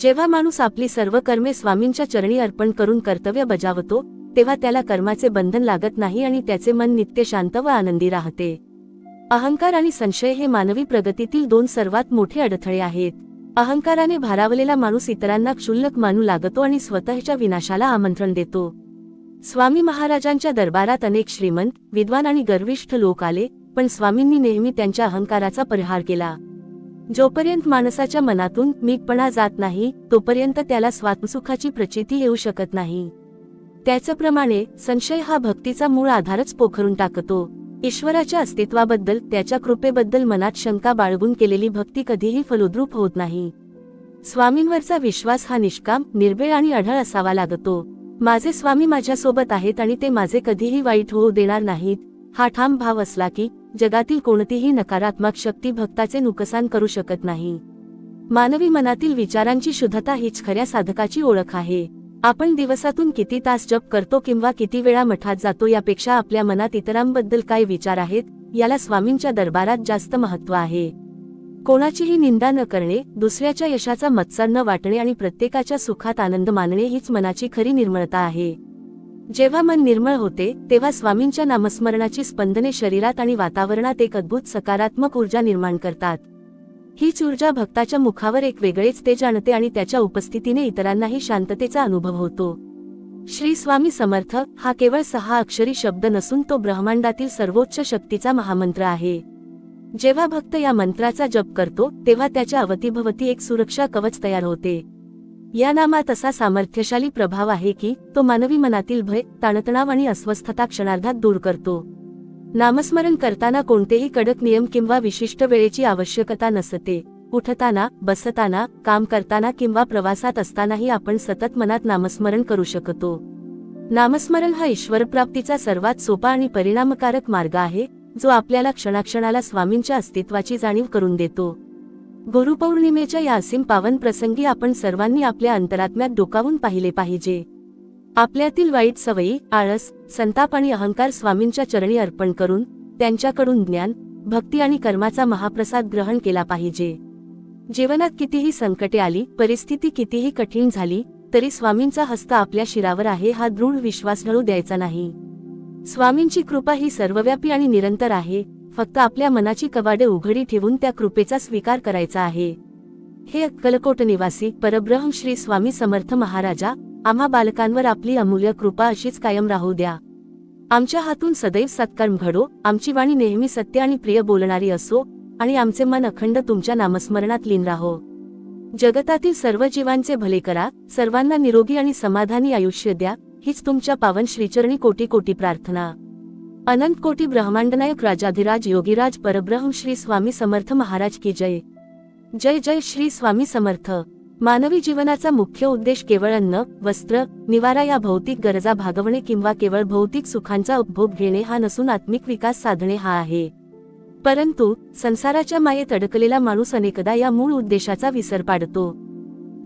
A: जेव्हा माणूस आपली सर्व कर्मे स्वामींच्या चरणी अर्पण करून कर्तव्य बजावतो, तेव्हा त्याला कर्माचे बंधन लागत नाही आणि त्याचे मन नित्य शांत व आनंदी राहते. अहंकार आणि संशय हे मानवी प्रगतीतील दोन सर्वात मोठे अडथळे आहेत. अहंकाराने भारावलेला माणूस इतरांना क्षुल्लक मानू लागतो आणि स्वतःच्या विनाशाला आमंत्रण देतो. स्वामी महाराजांच्या दरबारात अनेक श्रीमंत, विद्वान आणि गर्विष्ठ लोक आले, पण स्वामींनी नेहमी त्यांच्या अहंकाराचा परिहार केला. जोपर्यंत माणसाच्या मनातून मीपणा जात नाही, तोपर्यंत त्याला स्वात्मसुखाची प्रचिती येऊ शकत नाही. त्याचप्रमाणे संशय हा भक्तीचा मूळ आधारच पोखरून टाकतो. ईश्वराच्या अस्तित्वाबद्दल, त्याच्या कृपेबद्दल मनात शंका बाळगून केलेली भक्ती कधीही फलोद्रूप होत नाही. स्वामींवरचा विश्वास हा निष्काम, निर्भय आणि अढळ असावा लागतो. माझे स्वामी माझ्यासोबत आहेत आणि ते माझे कधीही वाईट होऊ देणार नाहीत, हा ठाम भाव असला की जगातील कोणतीही नकारात्मक शक्ती भक्ताचे नुकसान करू शकत नाही. मानवी मनातील विचारांची शुद्धता हीच खऱ्या साधकाची ओळख आहे. आपण दिवसातून किती तास जप करतो किंवा किती वेळा मठात जातो यापेक्षा आपल्या मनात इतरांबद्दल काय विचार आहेत, याला स्वामींच्या दरबारात जास्त महत्त्व आहे. कोणाचीही निंदा न करणे, दुसऱ्याच्या यशाचा मत्सर न वाटणे आणि प्रत्येकाच्या सुखात आनंद मानणे हीच मनाची खरी निर्मळता आहे. जेव्हा मन निर्मळ होते, तेव्हा स्वामींच्या नामस्मरणाची स्पंदने शरीरात आणि वातावरणात एक अद्भुत सकारात्मक ऊर्जा निर्माण करतात. हीच ऊर्जा भक्ताच्या मुखावर एक वेगळेच तेज आणते आणि त्याच्या उपस्थितीने इतरांनाही शांततेचा अनुभव होतो. श्री स्वामी समर्थ हा केवळ 6 अक्षरी शब्द नसून तो ब्रह्मांडातील सर्वोच्च शक्तीचा महामंत्र आहे. जेव्हा भक्त या मंत्राचा जप करतो, तेव्हा त्याच्या अवतीभवती एक सुरक्षा कवच तयार होते. या नामात असा सामर्थ्यशाली प्रभाव आहे की तो मानवी मनातील भय, ताणतणाव आणि अस्वस्थता क्षणार्धात दूर करतो. नामस्मरण करताना कोणतेही कडक नियम किंवा विशिष्ट वेळेची आवश्यकता नसते. उठताना, बसताना, काम करताना किंवा प्रवासात असतानाही आपण सतत मनात नामस्मरण करू शकतो. नामस्मरण हा ईश्वरप्राप्तीचा सर्वात सोपा आणि परिणामकारक मार्ग आहे, जो आपल्याला क्षणाक्षणाला स्वामींच्या अस्तित्वाची जाणीव करून देतो. गुरुपौर्णिमेच्या या असीम पावन प्रसंगी आपण सर्वांनी आपल्या अंतरात्म्यात डोकावून पाहिले पाहिजे. आपल्यातील वाईट सवयी, आळस, संताप आणि अहंकार स्वामींच्या चरणी अर्पण करून त्यांच्याकडून ज्ञान, भक्ती आणि कर्माचा महाप्रसाद ग्रहण केला पाहिजे. जीवनात कितीही संकटे आली, परिस्थिती कितीही कठीण झाली, तरी स्वामींचा हस्त आपल्या शिरावर आहे हा दृढ विश्वास ढळू द्यायचा नाही. स्वामींची कृपा ही सर्वव्यापी आणि निरंतर आहे, फक्त आपल्या मनाची कवाडे उघडी ठेवून त्या कृपेचा स्वीकार करायचा आहे. हे अक्कलकोट निवासी परब्रह्म श्री स्वामी समर्थ महाराजा, आम्हा बालकांवर आपली अमूल्य कृपा अशीच कायम राहू द्या. आमच्या हातून सदैव सत्कर्म घडो, आमची वाणी नेहमी सत्य आणि प्रिय बोलणारी असो आणि आमचे मन अखंड तुमच्या नामस्मरणात लीन राहो. जगतातील सर्व जीवांचे भले करा, सर्वांना निरोगी आणि समाधानी आयुष्य द्या, हीच तुमच्या पावन श्रीचरणी कोटी कोटी प्रार्थना. अनंत कोटी ब्रह्मांडनायक राजाधिराज योगीराज परब्रह्म श्री स्वामी समर्थ महाराज की जय. जय जय श्री स्वामी समर्थ. मानवी जीवनाचा मुख्य उद्देश केवळ अन्न, वस्त्र, निवारा या भौतिक गरजा भागवणे किंवा केवळ भौतिक सुखांचा उपभोग घेणे हा नसून आत्मिक विकास साधणे हा आहे. परंतु संसाराच्या मायेत अडकलेला माणूस अनेकदा या मूळ उद्देशाचा विसर पाडतो.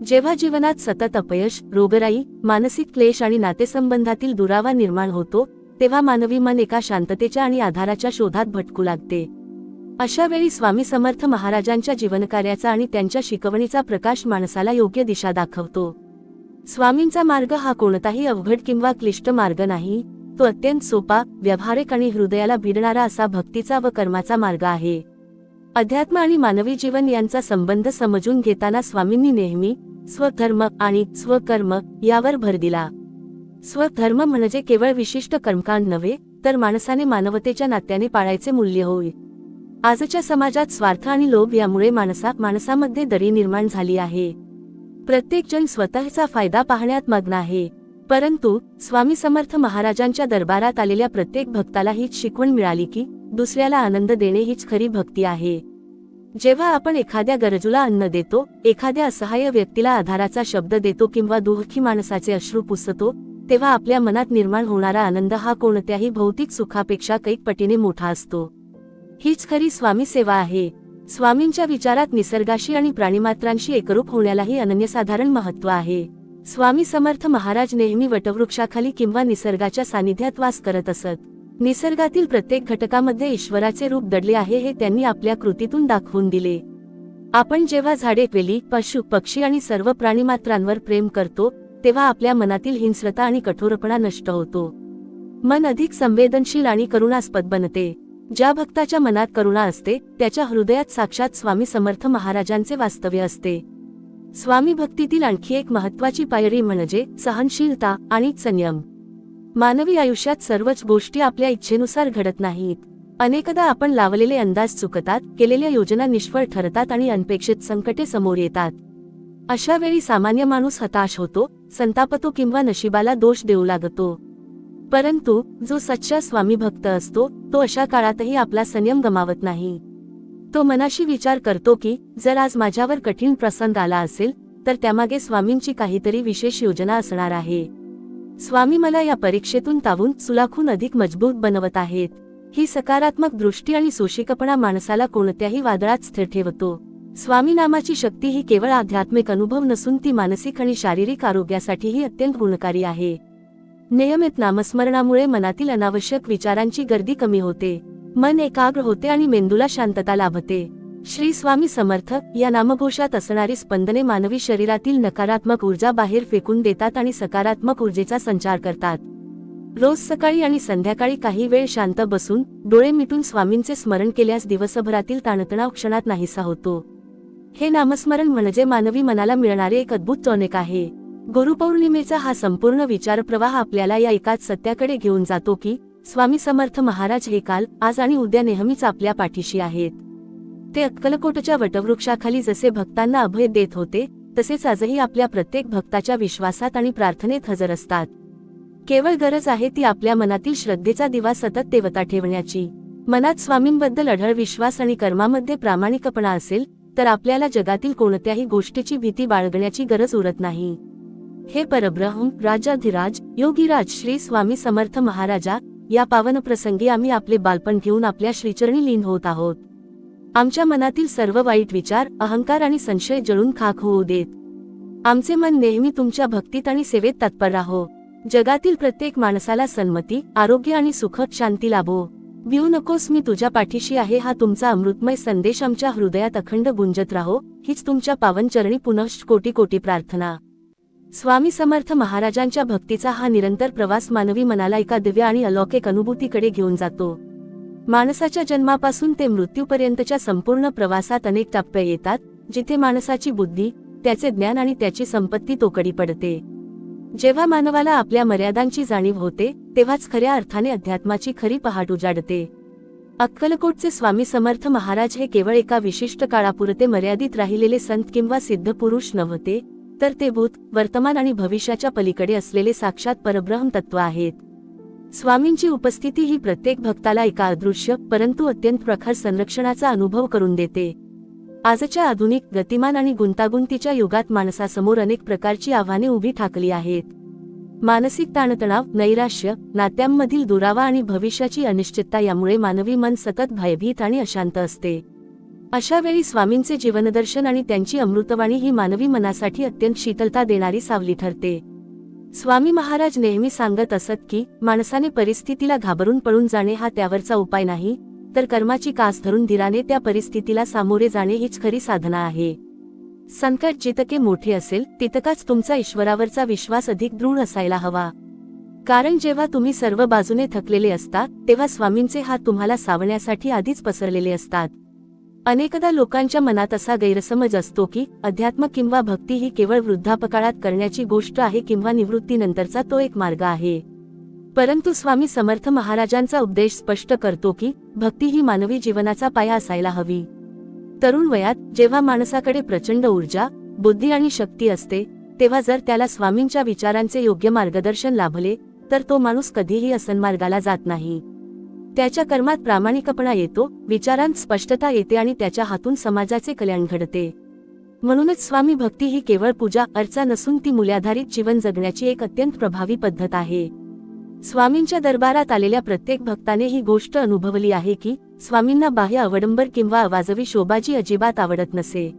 A: जेव्हा जीवनात सतत अपयश, रोगराई, मानसिक क्लेश आणि नातेसंबंधातील दुरावा निर्माण होतो, तेव्हा मानवी मन एका शांततेच्या आणि आधाराच्या शोधात भटकू लागते. अशा वेळी स्वामी समर्थ महाराजांच्या जीवनकार्याचा आणि त्यांच्या शिकवणीचा प्रकाश माणसाला योग्य दिशा दाखवतो. स्वामींचा मार्ग हा कोणताही अवघड किंवा क्लिष्ट मार्ग नाही, तो अत्यंत सोपा, व्यावहारिक आणि हृदयाला भिडणारा असा भक्तीचा व कर्माचा मार्ग आहे. अध्यात्म आणि मानवी जीवन यांचा संबंध समजून घेताना स्वामींनी नेहमी स्वधर्म आणि स्वकर्म यावर भर दिला. स्वधर्म म्हणजे केवळ विशिष्ट कर्मकांड नव्हे, तर माणसाने मानवतेच्या नात्याने पाळायचे मूल्य होय. आजच्या समाजात स्वार्थ आणि लोभ यामुळे माणसामध्ये दरी निर्माण झाली आहे. प्रत्येक जण स्वतःचा फायदा पाहण्यात मग्न आहे. परंतु स्वामी समर्थ महाराजांच्या दरबारात आलेल्या प्रत्येक भक्ताला हीच शिकवण मिळाली की दुसऱ्याला आनंद देणे हीच खरी भक्ती आहे. जेव्हा आपण एखाद्या गरजूला अन्न देतो, एखाद्या असहाय्य व्यक्तीला आधाराचा शब्द देतो किंवा दुःखी माणसाचे अश्रू पुसतो, तेव्हा आपल्या मनात निर्माण होणारा आनंद हा कोणत्याही भौतिक सुखापेक्षा कैक पटीने मोठा असतो. हीच खरी स्वामी सेवा आहे. स्वामींच्या विचारात निसर्गाशी आणि प्राणीमात्रांशी एकरूप होण्यालाही अनन्यसाधारण महत्त्व आहे. स्वामी समर्थ महाराज नेहमी वटवृक्षाखाली किंवा निसर्गाच्या सानिध्यात वास करत असत. निसर्गातील प्रत्येक घटकामध्ये ईश्वराचे रूप दडले आहे हे त्यांनी आपल्या कृतीतून दाखवून दिले. आपण जेव्हा झाडे, वेली, पशु, पक्षी आणि सर्व प्राणीमात्रांवर प्रेम करतो, तेव्हा आपल्या मनातील हिंस्रता आणि कठोरपणा नष्ट होतो. मन अधिक संवेदनशील आणि करुणास्पद बनते. ज्या भक्ताच्या मनात करुणा असते, त्याच्या हृदयात साक्षात स्वामी समर्थ महाराजांचे वास्तव्य असते. स्वामी भक्तीतील आणखी एक महत्त्वाची पायरी म्हणजे सहनशीलता आणि संयम. मानवी आयुष्यात सर्वच गोष्टी आपल्या इच्छेनुसार घडत नाहीत. अनेकदा आपण लावलेले अंदाज चुकतात, केलेल्या योजना निष्फळ ठरतात आणि अनपेक्षित संकटे समोर येतात. अशा वेळी सामान्य माणूस हताश होतो, संतापतो किंवा नशिबाला दोष देऊ लागतो. परंतु जो सच्चा स्वामी भक्त असतो, तो अशा काळातही आपला संयम गमावत नाही. तो मनाशी विचार करतो की जर आज माझ्यावर कठीण प्रसंग आला असेल, तर त्यामागे स्वामींची काहीतरी विशेष योजना असणार आहे. स्वामी मला या परीक्षेतून तावून सुलाखून अधिक मजबूत बनवत आहेत. ही सकारात्मक दृष्टी आणि सोशिकपणा माणसाला कोणत्याही वादळात स्थिर ठेवतो. स्वामी नामाची शक्ती ही केवळ आध्यात्मिक अनुभव नसून ती मानसिक आणि शारीरिक आरोग्यासाठीही अत्यंत गुणकारी आहे. नियमित नामस्मरणामुळे मनातील अनावश्यक विचारांची गर्दी कमी होते, मन एकाग्र होते आणि मेंदूला शांतता लाभते. श्री स्वामी समर्थ या नामघोषात असणारी स्पंदने मानवी शरीरातील नकारात्मक ऊर्जा बाहेर फेकून देतात आणि सकारात्मक ऊर्जेचा संचार करतात. रोज सकाळी आणि संध्याकाळी काही वेळ शांत बसून डोळे मिटून स्वामींचे स्मरण केल्यास दिवसभरातील ताणतणाव क्षणात नाहीसा होतो. हे नामस्मरण म्हणजे मानवी मनाला मिळणारे एक अद्भुत टॉनिक आहे. गुरुपौर्णिमेचा हा संपूर्ण विचारप्रवाह आपल्याला या एकाच सत्याकडे घेऊन जातो की स्वामी समर्थ महाराज हे काल, आज आणि उद्या नेहमीच आपल्या पाठीशी आहेत. ते अक्कलकोटच्या वटवृक्षाखाली जसे भक्तांना अभय देत होते, तसेच आजही आपल्या प्रत्येक भक्ताच्या विश्वासात आणि प्रार्थनेत हजर असतात. केवळ गरज आहे ती आपल्या मनातील श्रद्धेचा दिवा सतत तेवता ठेवण्याची. मनात स्वामींबद्दल अढळ विश्वास आणि कर्मामध्ये प्रामाणिकपणा असेल, तर आपल्याला जगातील कोणत्याही गोष्टीची भीती बाळगण्याची गरज उरत नाही. हे परब्रह्म, राजाधिराज, योगीराज श्री स्वामी समर्थ महाराजा, या पावन प्रसंगी आम्ही आपले बालपण घेऊन आपल्या श्रीचरणी लीन होत आहोत. आमच्या मनातील सर्व वाईट विचार, अहंकार आणि संशय जळून खाक होऊ देत. आमचे मन नेहमी तुमच्या भक्तीत आणि सेवेत तत्पर राहो. जगातील प्रत्येक माणसाला सन्मती, आरोग्य आणि सुख शांती लाभो. भिऊ नकोस, मी तुझ्या पाठीशी आहे हा तुमचा अमृतमय संदेश आमच्या हृदयात अखंड गुंजत राहो, हीच तुमच्या पावन चरणी पुनश्च कोटी कोटी प्रार्थना. स्वामी समर्थ महाराजांच्या भक्तीचा हा निरंतर प्रवास मानवी मनाला एका दिव्य आणि अलौकिक अनुभूतीकडे घेऊन जातो. माणसाच्या जन्मापासून ते मृत्यूपर्यंतच्या संपूर्ण प्रवासात अनेक टप्पे येतात, जिथे माणसाची बुद्धी, त्याचे ज्ञान आणि त्याची संपत्ती तोकडी पडते. जेव्हा मानवाला आपल्या मर्यादांची जाणीव होते, तेव्हाच खऱ्या अर्थाने अध्यात्माची खरी पहाट उजाडते. अक्कलकोटचे स्वामी समर्थ महाराज हे केवळ एका विशिष्ट काळापुरते मर्यादित राहिलेले संत किंवा सिद्ध पुरुष नव्हते, तर ते भूत, वर्तमान आणि भविष्याच्या पलीकडे असलेले साक्षात परब्रह्म तत्व आहेत. स्वामींची उपस्थिती ही प्रत्येक भक्ताला एका अदृश्य परंतु अत्यंत प्रखर संरक्षणाचा अनुभव करून देते. आजच्या आधुनिक, गतिमान आणि गुंतागुंतीच्या युगात माणसासमोर अनेक प्रकारची आव्हाने उभी ठाकली आहेत. मानसिक ताणतणाव, नैराश्य, नात्यांमधील दुरावा आणि भविष्याची अनिश्चितता यामुळे मानवी मन सतत भयभीत आणि अशांत असते. अशा वेळी स्वामींचे जीवनदर्शन आणि त्यांची अमृतवाणी ही मानवी मनासाठी अत्यंत शीतलता देणारी सावली ठरते. स्वामी महाराज नेहमी सांगत असत की माणसाने परिस्थितीला घाबरून पळून जाणे हा त्यावरचा उपाय नाही, तर कर्माची कास धरून धीराने त्या परिस्थितीला सामोरे जाणे हीच खरी साधना आहे. संकट जितके मोठे असेल, तितकाच तुमचा ईश्वरावरचा विश्वास अधिक दृढ असायला हवा. कारण जेव्हा तुम्ही सर्व बाजूने थकलेले असता, तेव्हा स्वामींचे हात तुम्हाला सावरण्यासाठी आधीच पसरलेले असतात. अनेकदा लोकांच्या मनात असा गैरसमज असतो की अध्यात्म किंवा भक्ती ही केवळ वृद्धापकाळात करण्याची गोष्ट आहे किंवा निवृत्तीनंतरचा तो एक मार्ग आहे. परंतु स्वामी समर्थ महाराजांचा उपदेश स्पष्ट करतो की भक्ती ही मानवी जीवनाचा पाया असायला हवी. तरुण वयात जेव्हा माणसाकडे प्रचंड ऊर्जा, बुद्धी आणि शक्ती असते, तेव्हा जर त्याला स्वामींच्या विचारांचे योग्य मार्गदर्शन लाभले तर तो माणूस कधीही असन्मार्गाला जात नाही. त्याच्या कर्मात प्रामाणिकपणा येतो, विचारांत स्पष्टता येते आणि त्याच्या हातून समाजाचे कल्याण घडते. म्हणूनच स्वामी भक्ती ही केवळ पूजा अर्चा नसून ती मूल्याधारित जीवन जगण्याची एक अत्यंत प्रभावी पद्धत आहे. स्वामींच्या दरबारात आलेल्या प्रत्येक भक्ताने ही गोष्ट अनुभवली आहे की स्वामींना बाह्य अवडंबर किंवा अवाजवी शोभाजी अजिबात आवडत नसे.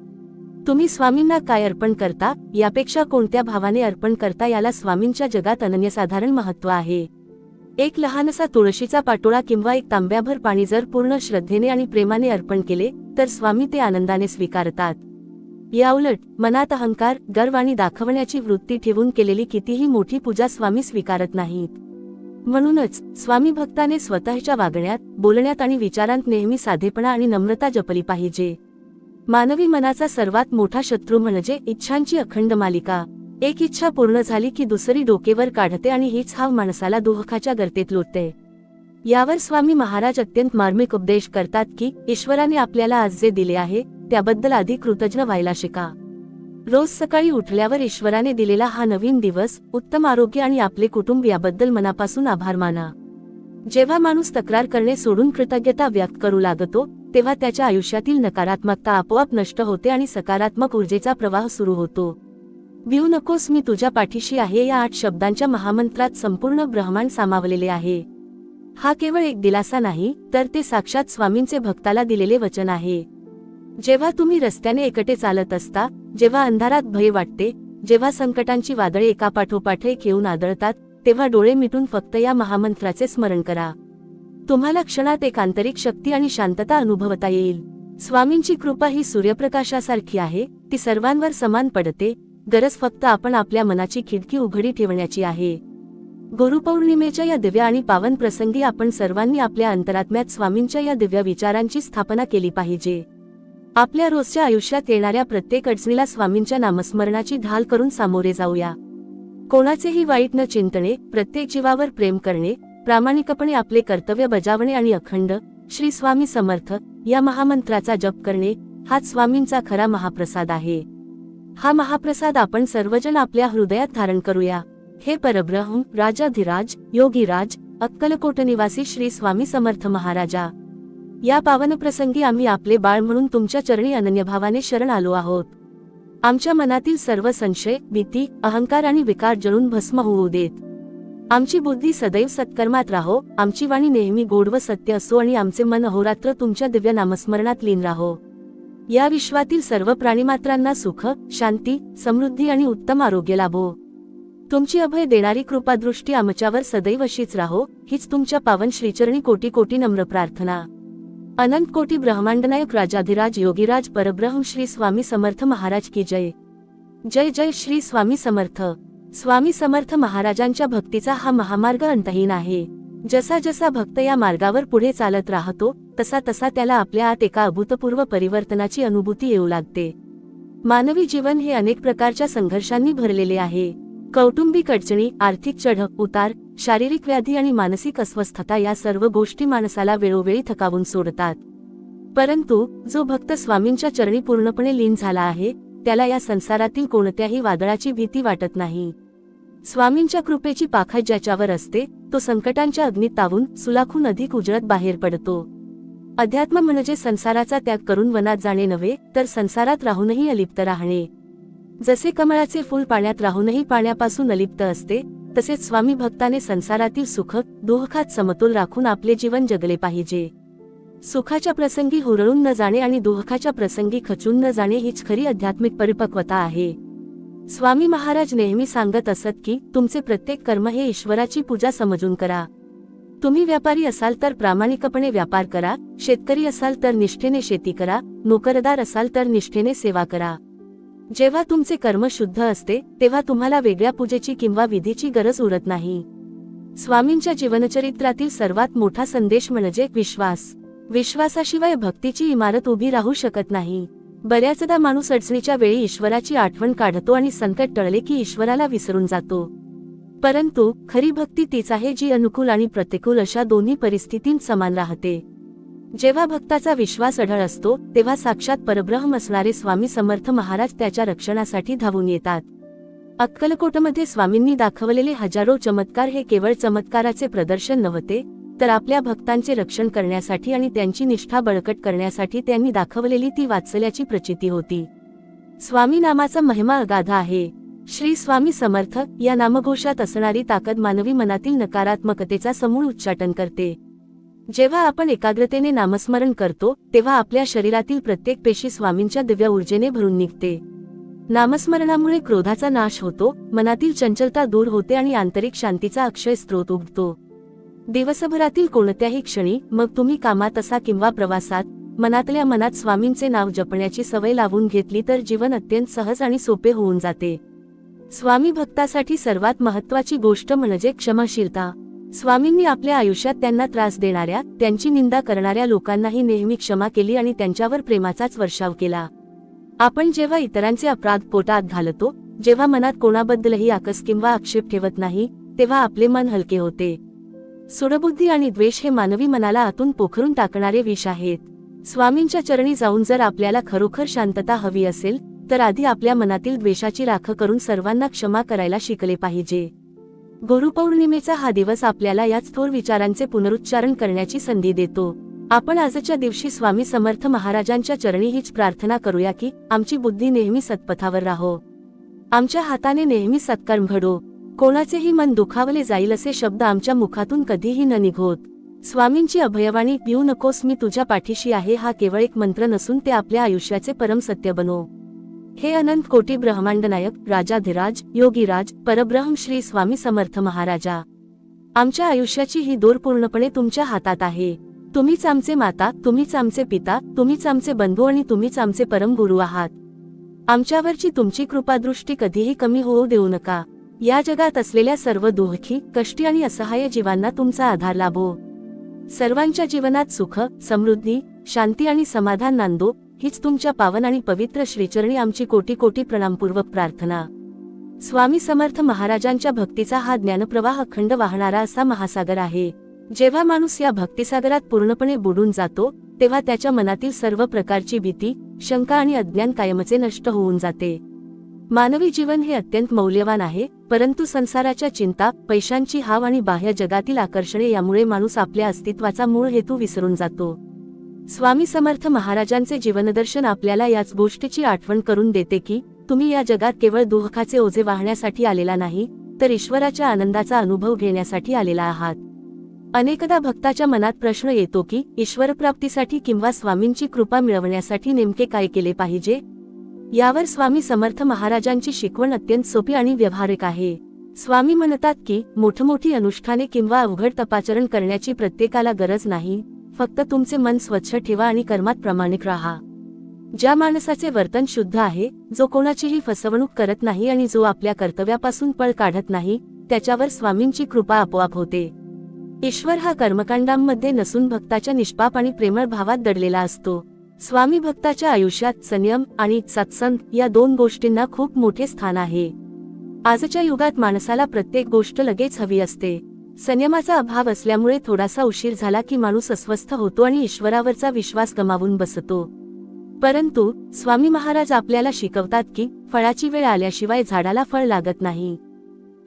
A: तुम्ही स्वामींना काय अर्पण करता, यापेक्षा कोणत्या भावाने अर्पण करता याला स्वामींच्या जगात अनन्यसाधारण महत्त्व आहे. एक लहानसा तुळशीचा पाटोळा किंवा एक तांब्याभर पाणी जर पूर्ण श्रद्धेने आणि प्रेमाने अर्पण केले तर स्वामी ते आनंदाने स्वीकारतात. याउलट मनात अहंकार, गर्व आणि दाखवण्याची वृत्ती ठेवून केलेली कितीही मोठी पूजा स्वामी स्वीकारत नाहीत. म्हणूनच स्वामी भक्ताने स्वतःच्या वागण्यात, बोलण्यात आणि विचारांत नेहमी साधेपणा आणि नम्रता जपली पाहिजे. मानवी मनाचा सर्वात मोठा शत्रू म्हणजे इच्छांची अखंड मालिका. एक इच्छा पूर्ण झाली की दुसरी डोकेवर काढते आणि हीच हाव माणसाला दुःखाच्या गर्तेत लोटते. यावर स्वामी महाराज अत्यंत मार्मिक उपदेश करतात की ईश्वराने आपल्याला आज जे दिले आहे त्याबद्दल आधी कृतज्ञ व्हायला शिका. रोज सकाळी उठल्यावर ईश्वराने दिलेला हा नवीन दिवस, उत्तम आरोग्य आणि आपले कुटुंब याबद्दल मनापासून आभार माना. जेव्हा माणूस तक्रार करणे सोडून कृतज्ञता व्यक्त करू लागतो तेव्हा त्याच्या आयुष्यातील नकारात्मकता आपोआप नष्ट होते आणि सकारात्मक ऊर्जेचा प्रवाह सुरू होतो. भिऊ नकोस, मी तुझ्या पाठीशी आहे या 8 शब्दांच्या महामंत्रात संपूर्ण ब्रह्मांड सामावलेले आहे. हा केवळ एक दिलासा नाही तर ते साक्षात स्वामींचे भक्ताला दिलेले वचन आहे. जेव्हा तुम्ही रस्त्याने एकटे चालत असता, जेव्हा अंधारात भय वाटते, जेव्हा संकटांची वादळे एकापाठोपाठ एक येऊन आदळतात, तेव्हा डोळे मिटून फक्त या महामंत्राचे स्मरण करा. तुम्हाला क्षणात एक आंतरिक शक्ती आणि शांतता अनुभवता येईल. स्वामींची कृपा ही सूर्यप्रकाशासारखी आहे, ती सर्वांवर समान पडते. गरज फक्त आपण आपल्या मनाची खिडकी उघडी ठेवण्याची आहे. गुरुपौर्णिमेच्या या दिव्य आणि पावन प्रसंगी आपण सर्वांनी आपल्या अंतरात्म्यात स्वामींच्या या दिव्य विचारांची स्थापना केली पाहिजे. आपल्या रोजच्या आयुष्यात येणाऱ्या प्रत्येक अडचणीला स्वामींच्या नामस्मरणाची ढाल करून सामोरे जाऊया. कोणाचेही वाईट न चिंतणे, प्रत्येक जीवावर प्रेम करणे, प्रामाणिकपणे आपले कर्तव्य बजावणे आणि अखंड श्री स्वामी समर्थ या महामंत्राचा जप करणे हाच स्वामींचा खरा महाप्रसाद आहे. हा महाप्रसाद आपण सर्वजण आपल्या हृदयात धारण करूया. हे परब्रह्म, राजाधिराज, योगीराज, अक्कलकोट निवासी श्री स्वामी समर्थ महाराजा, या पावन प्रसंगी आम्ही आपले बाळ म्हणून तुमच्या चरणी अनन्यभावाने शरण आलो आहोत. आमच्या मनातील सर्व संशय, भीती, अहंकार आणि विकार जळून भस्म होऊ देत. आमची बुद्धी सदैव सत्कर्मात राहो, आमची वाणी नेहमी गोड व सत्य असो आणि आमचे मन अहोरात्र तुमच्या दिव्य नामस्मरणात लीन राहो. या विश्वातील सर्व प्राणीमात्रांना सुख, शांती, समृद्धी आणि उत्तम आरोग्य लाभो. तुमची अभय देणारी कृपादृष्टी आमच्यावर सदैव अशीच राहो, हीच तुमच्या पावन श्रीचरणी कोटी कोटी नम्र प्रार्थना. अनंत कोटी ब्रह्मांडनायक राजाधिराज योगीराज परब्रह्म श्री स्वामी समर्थ महाराज की जय. जय जय श्री स्वामी समर्थ. स्वामी समर्थ महाराजांच्या भक्तीचा हा महामार्ग अंतहीन आहे. जसा जसा भक्त या मार्गावर पुढे चालत राहतो तसा तसा त्याला आपल्या आत एका अभूतपूर्व परिवर्तनाची अनुभूती येऊ लागते. मानवी जीवन हे अनेक प्रकारच्या संघर्षांनी भरलेले आहे. कौटुंबिक अडचणी, आर्थिक चढ उतार, शारीरिक व्याधी आणि मानसिक अस्वस्थता या सर्व गोष्टी माणसाला वेळोवेळी थकावून सोडतात. परंतु जो भक्त स्वामींच्या चरणी पूर्णपणे लीन झाला आहे त्याला या संसारातील कोणत्याही वादळाची भीती वाटत नाही. स्वामींच्या कृपेची पाखड ज्याच्यावर असते तो संकटांच्या अग्नीत तावून सुलाखून अधिक उजळत बाहेर पडतो. अध्यात्म म्हणजे संसाराचा त्याग करून वनात जाणे नव्हे तर संसारात राहूनही अलिप्त राहणे. जसे कमळाचे फूल पाण्यात राहूनही पाण्यापासून अलिप्त असते तसेच स्वामी भक्ताने संसारातील सुख दुःखात समतोल राखून आपले जीवन जगले पाहिजे. सुखाच्या प्रसंगी हुरळून न जाणे आणि दुःखाच्या प्रसंगी खचून न जाणे हीच खरी आध्यात्मिक परिपक्वता आहे. स्वामी महाराज नेहमी सांगत असत की तुमचे प्रत्येक कर्म हे ईश्वराची पूजा समजून करा. तुम्ही व्यापारी असाल तर प्रामाणिकपणे व्यापार करा, शेतकरी असाल तर निष्ठेने शेती करा, नोकरदार असाल तर निष्ठेने सेवा करा. जेव्हा तुमचे कर्म शुद्ध असते तेव्हा तुम्हाला वेगळ्या पूजेची किंवा विधीची गरज उरत नाही. स्वामींच्या जीवनचरित्रातील सर्वात मोठा संदेश म्हणजे विश्वास. विश्वासाशिवाय भक्तीची इमारत उभी राहू शकत नाही. बऱ्याचदा माणूस अडचणीच्या वेळी ईश्वराची आठवण काढतो आणि संकट टळले की ईश्वराला विसरून जातो. परंतु खरी भक्ती तीच आहे जी अनुकूल आणि प्रतिकूल अशा दोन्ही परिस्थितींत समान राहते. जेव्हा भक्ताचा विश्वास अढळ असतो तेव्हा साक्षात परब्रह्म असणारे स्वामी समर्थ महाराज त्याच्या रक्षणासाठी धावून येतात. अक्कलकोटमध्ये स्वामींनी दाखवलेले हजारो चमत्कार हे केवळ चमत्काराचे प्रदर्शन नव्हते, तर आपल्या भक्तांचे रक्षण करण्यासाठी आणि त्यांची निष्ठा बळकट करण्यासाठी त्यांनी दाखवलेली ती वात्सल्याची प्रचिती होती. स्वामी नामाचा महिमा अगाध आहे. श्री स्वामी समर्थ या नामघोषात असणारी ताकद मानवी मनातील नकारात्मकतेचा समूळ उच्चाटन करते. जेव्हा आपण एकाग्रतेने नामस्मरण करतो तेव्हा आपल्या शरीरातील प्रत्येक पेशी स्वामींच्या दिव्य ऊर्जेने भरून निघते. नामस्मरणामुळे क्रोधाचा नाश होतो, मनातील चंचलता दूर होते आणि आंतरिक शांतीचा अक्षय स्रोत उगवतो. दिवसभरातील कोणत्याही क्षणी, मग तुम्ही कामात असा किंवा प्रवासात, मनातल्या मनात स्वामींचे नाव जपण्याची सवय लावून घेतली तर जीवन अत्यंत सहज आणि सोपे होऊन जाते. स्वामी भक्तासाठी सर्वात महत्त्वाची गोष्ट म्हणजे क्षमाशीलता. स्वामींनी आपल्या आयुष्यात त्यांना त्रास देणाऱ्या, त्यांची निंदा करणाऱ्या लोकांनाही नेहमी क्षमा केली आणि त्यांच्यावर प्रेमाचाच वर्षाव केला. आपण जेव्हा इतरांचे अपराध पोटात घालतो, जेव्हा मनात कोणाबद्दलही आकस किंवा आक्षेप ठेवत नाही, तेव्हा आपले मन हलके होते. सूडबुद्धी आणि द्वेष हे मानवी मनाला आतून पोखरून टाकणारे विष आहेत. स्वामींच्या चरणी जाऊन जर आपल्याला खरोखर शांतता हवी असेल तर आधी आपल्या मनातील द्वेषाची राख करून सर्वांना क्षमा करायला शिकले पाहिजे. गुरुपौर्णिमेचा हा दिवस आपल्याला याच थोर विचारांचे पुनरुच्चारण करण्याची संधी देतो. आपण आजच्या दिवशी स्वामी समर्थ महाराजांच्या चरणी हीच प्रार्थना करूया की आमची बुद्धी नेहमी सत्पथावर राहो, आमच्या हाताने नेहमी सत्कर्म घडो, कोणाचेही मन दुखावले जाईल असे शब्द आमच्या मुखातून कधीही न निघोत. स्वामींची अभयवाणी "पिऊ नकोस, मी तुझ्या पाठीशी आहे" हा केवळ एक मंत्र नसून ते आपल्या आयुष्याचे परम सत्य बनो. हे अनंत कोटी ब्रह्मांडनायक, राजाधिराज, योगीराज, परब्रह्म श्री स्वामी समर्थ महाराजा, आमच्या आयुष्याची ही दोर पूर्णपणे तुमच्या हातात आहे. तुम्हीच आमचे माता, तुम्हीच आमचे पिता, तुम्हीच आमचे बंधू आणि तुम्हीच आमचे परम गुरु आहात. आमच्यावरची तुमची कृपादृष्टी कधीही कमी होऊ देऊ नका. या जगात असलेल्या सर्व दुःखी, कष्टी आणि असहाय्य जीवांना तुमचा आधार लाभो. सर्वांच्या जीवनात सुख, समृद्धी, शांती आणि समाधान नांदो, हीच तुमच्या पावन आणि पवित्र श्रीचरणी आमची कोटी कोटी प्रणामपूर्वक प्रार्थना. स्वामी समर्थ महाराजांच्या भक्तीचा हा ज्ञानप्रवाह अखंड वाहणारा असा महासागर आहे. जेव्हा माणूस या भक्तिसागरात पूर्णपणे बुडून जातो तेव्हा त्याच्या मनातील सर्व प्रकारची भीती, शंका आणि अज्ञान कायमचे नष्ट होऊन जाते. मानवी जीवन हे अत्यंत मौल्यवान आहे, परंतु संसाराच्या चिंता, पैशांची हाव आणि बाह्य जगातील आकर्षणे यामुळे माणूस आपल्या अस्तित्वाचा मूळ हेतू विसरून जातो. स्वामी समर्थ महाराजांचे जीवनदर्शन आपल्याला याच गोष्टीची आठवण करून देते की तुम्ही या जगात केवळ दुःखाचे ओझे वाहण्यासाठी आलेला नाही, तर ईश्वराच्या आनंदाचा अनुभव घेण्यासाठी आलेला आहात. अनेकदा भक्ताच्या मनात प्रश्न येतो की ईश्वरप्राप्तीसाठी किंवा स्वामींची कृपा मिळवण्यासाठी नेमके काय केले पाहिजे. यावर स्वामी समर्थ महाराजांची शिकवण अत्यंत सोपी आणि व्यावहारिक आहे. स्वामी म्हणतात की मोठमोठी अनुष्ठाने किंवा अवघड तपाचरण करण्याची प्रत्येकाला गरज नाही, फक्त तुमचे मन स्वच्छ ठेवा आणि कर्मात प्रामाणिक राहा. ज्या माणसाचे वर्तन शुद्ध आहे, जो कोणाचीही फसवणूक करत नाही आणि जो आपल्या कर्तव्यापासून पळ काढत नाही, त्याच्यावर स्वामींची कृपा आपोआप होते. ईश्वर हा कर्मकांडांमध्ये नसून भक्ताच्या निष्पाप आणि प्रेमळ भावात दडलेला असतो. स्वामी भक्ताच्या आयुष्यात संयम आणि सत्संग या दोन गोष्टींना खूप मोठे स्थान आहे. आजच्या युगात माणसाला प्रत्येक गोष्ट लगेच हवी असते. संयमाचा अभाव असल्यामुळे थोडासा उशीर झाला की माणूस अस्वस्थ होतो आणि ईश्वरावरचा विश्वास गमावून बसतो. परंतु स्वामी महाराज आपल्याला शिकवतात की फळाची वेळ आल्याशिवाय झाडाला फळ लागत नाही.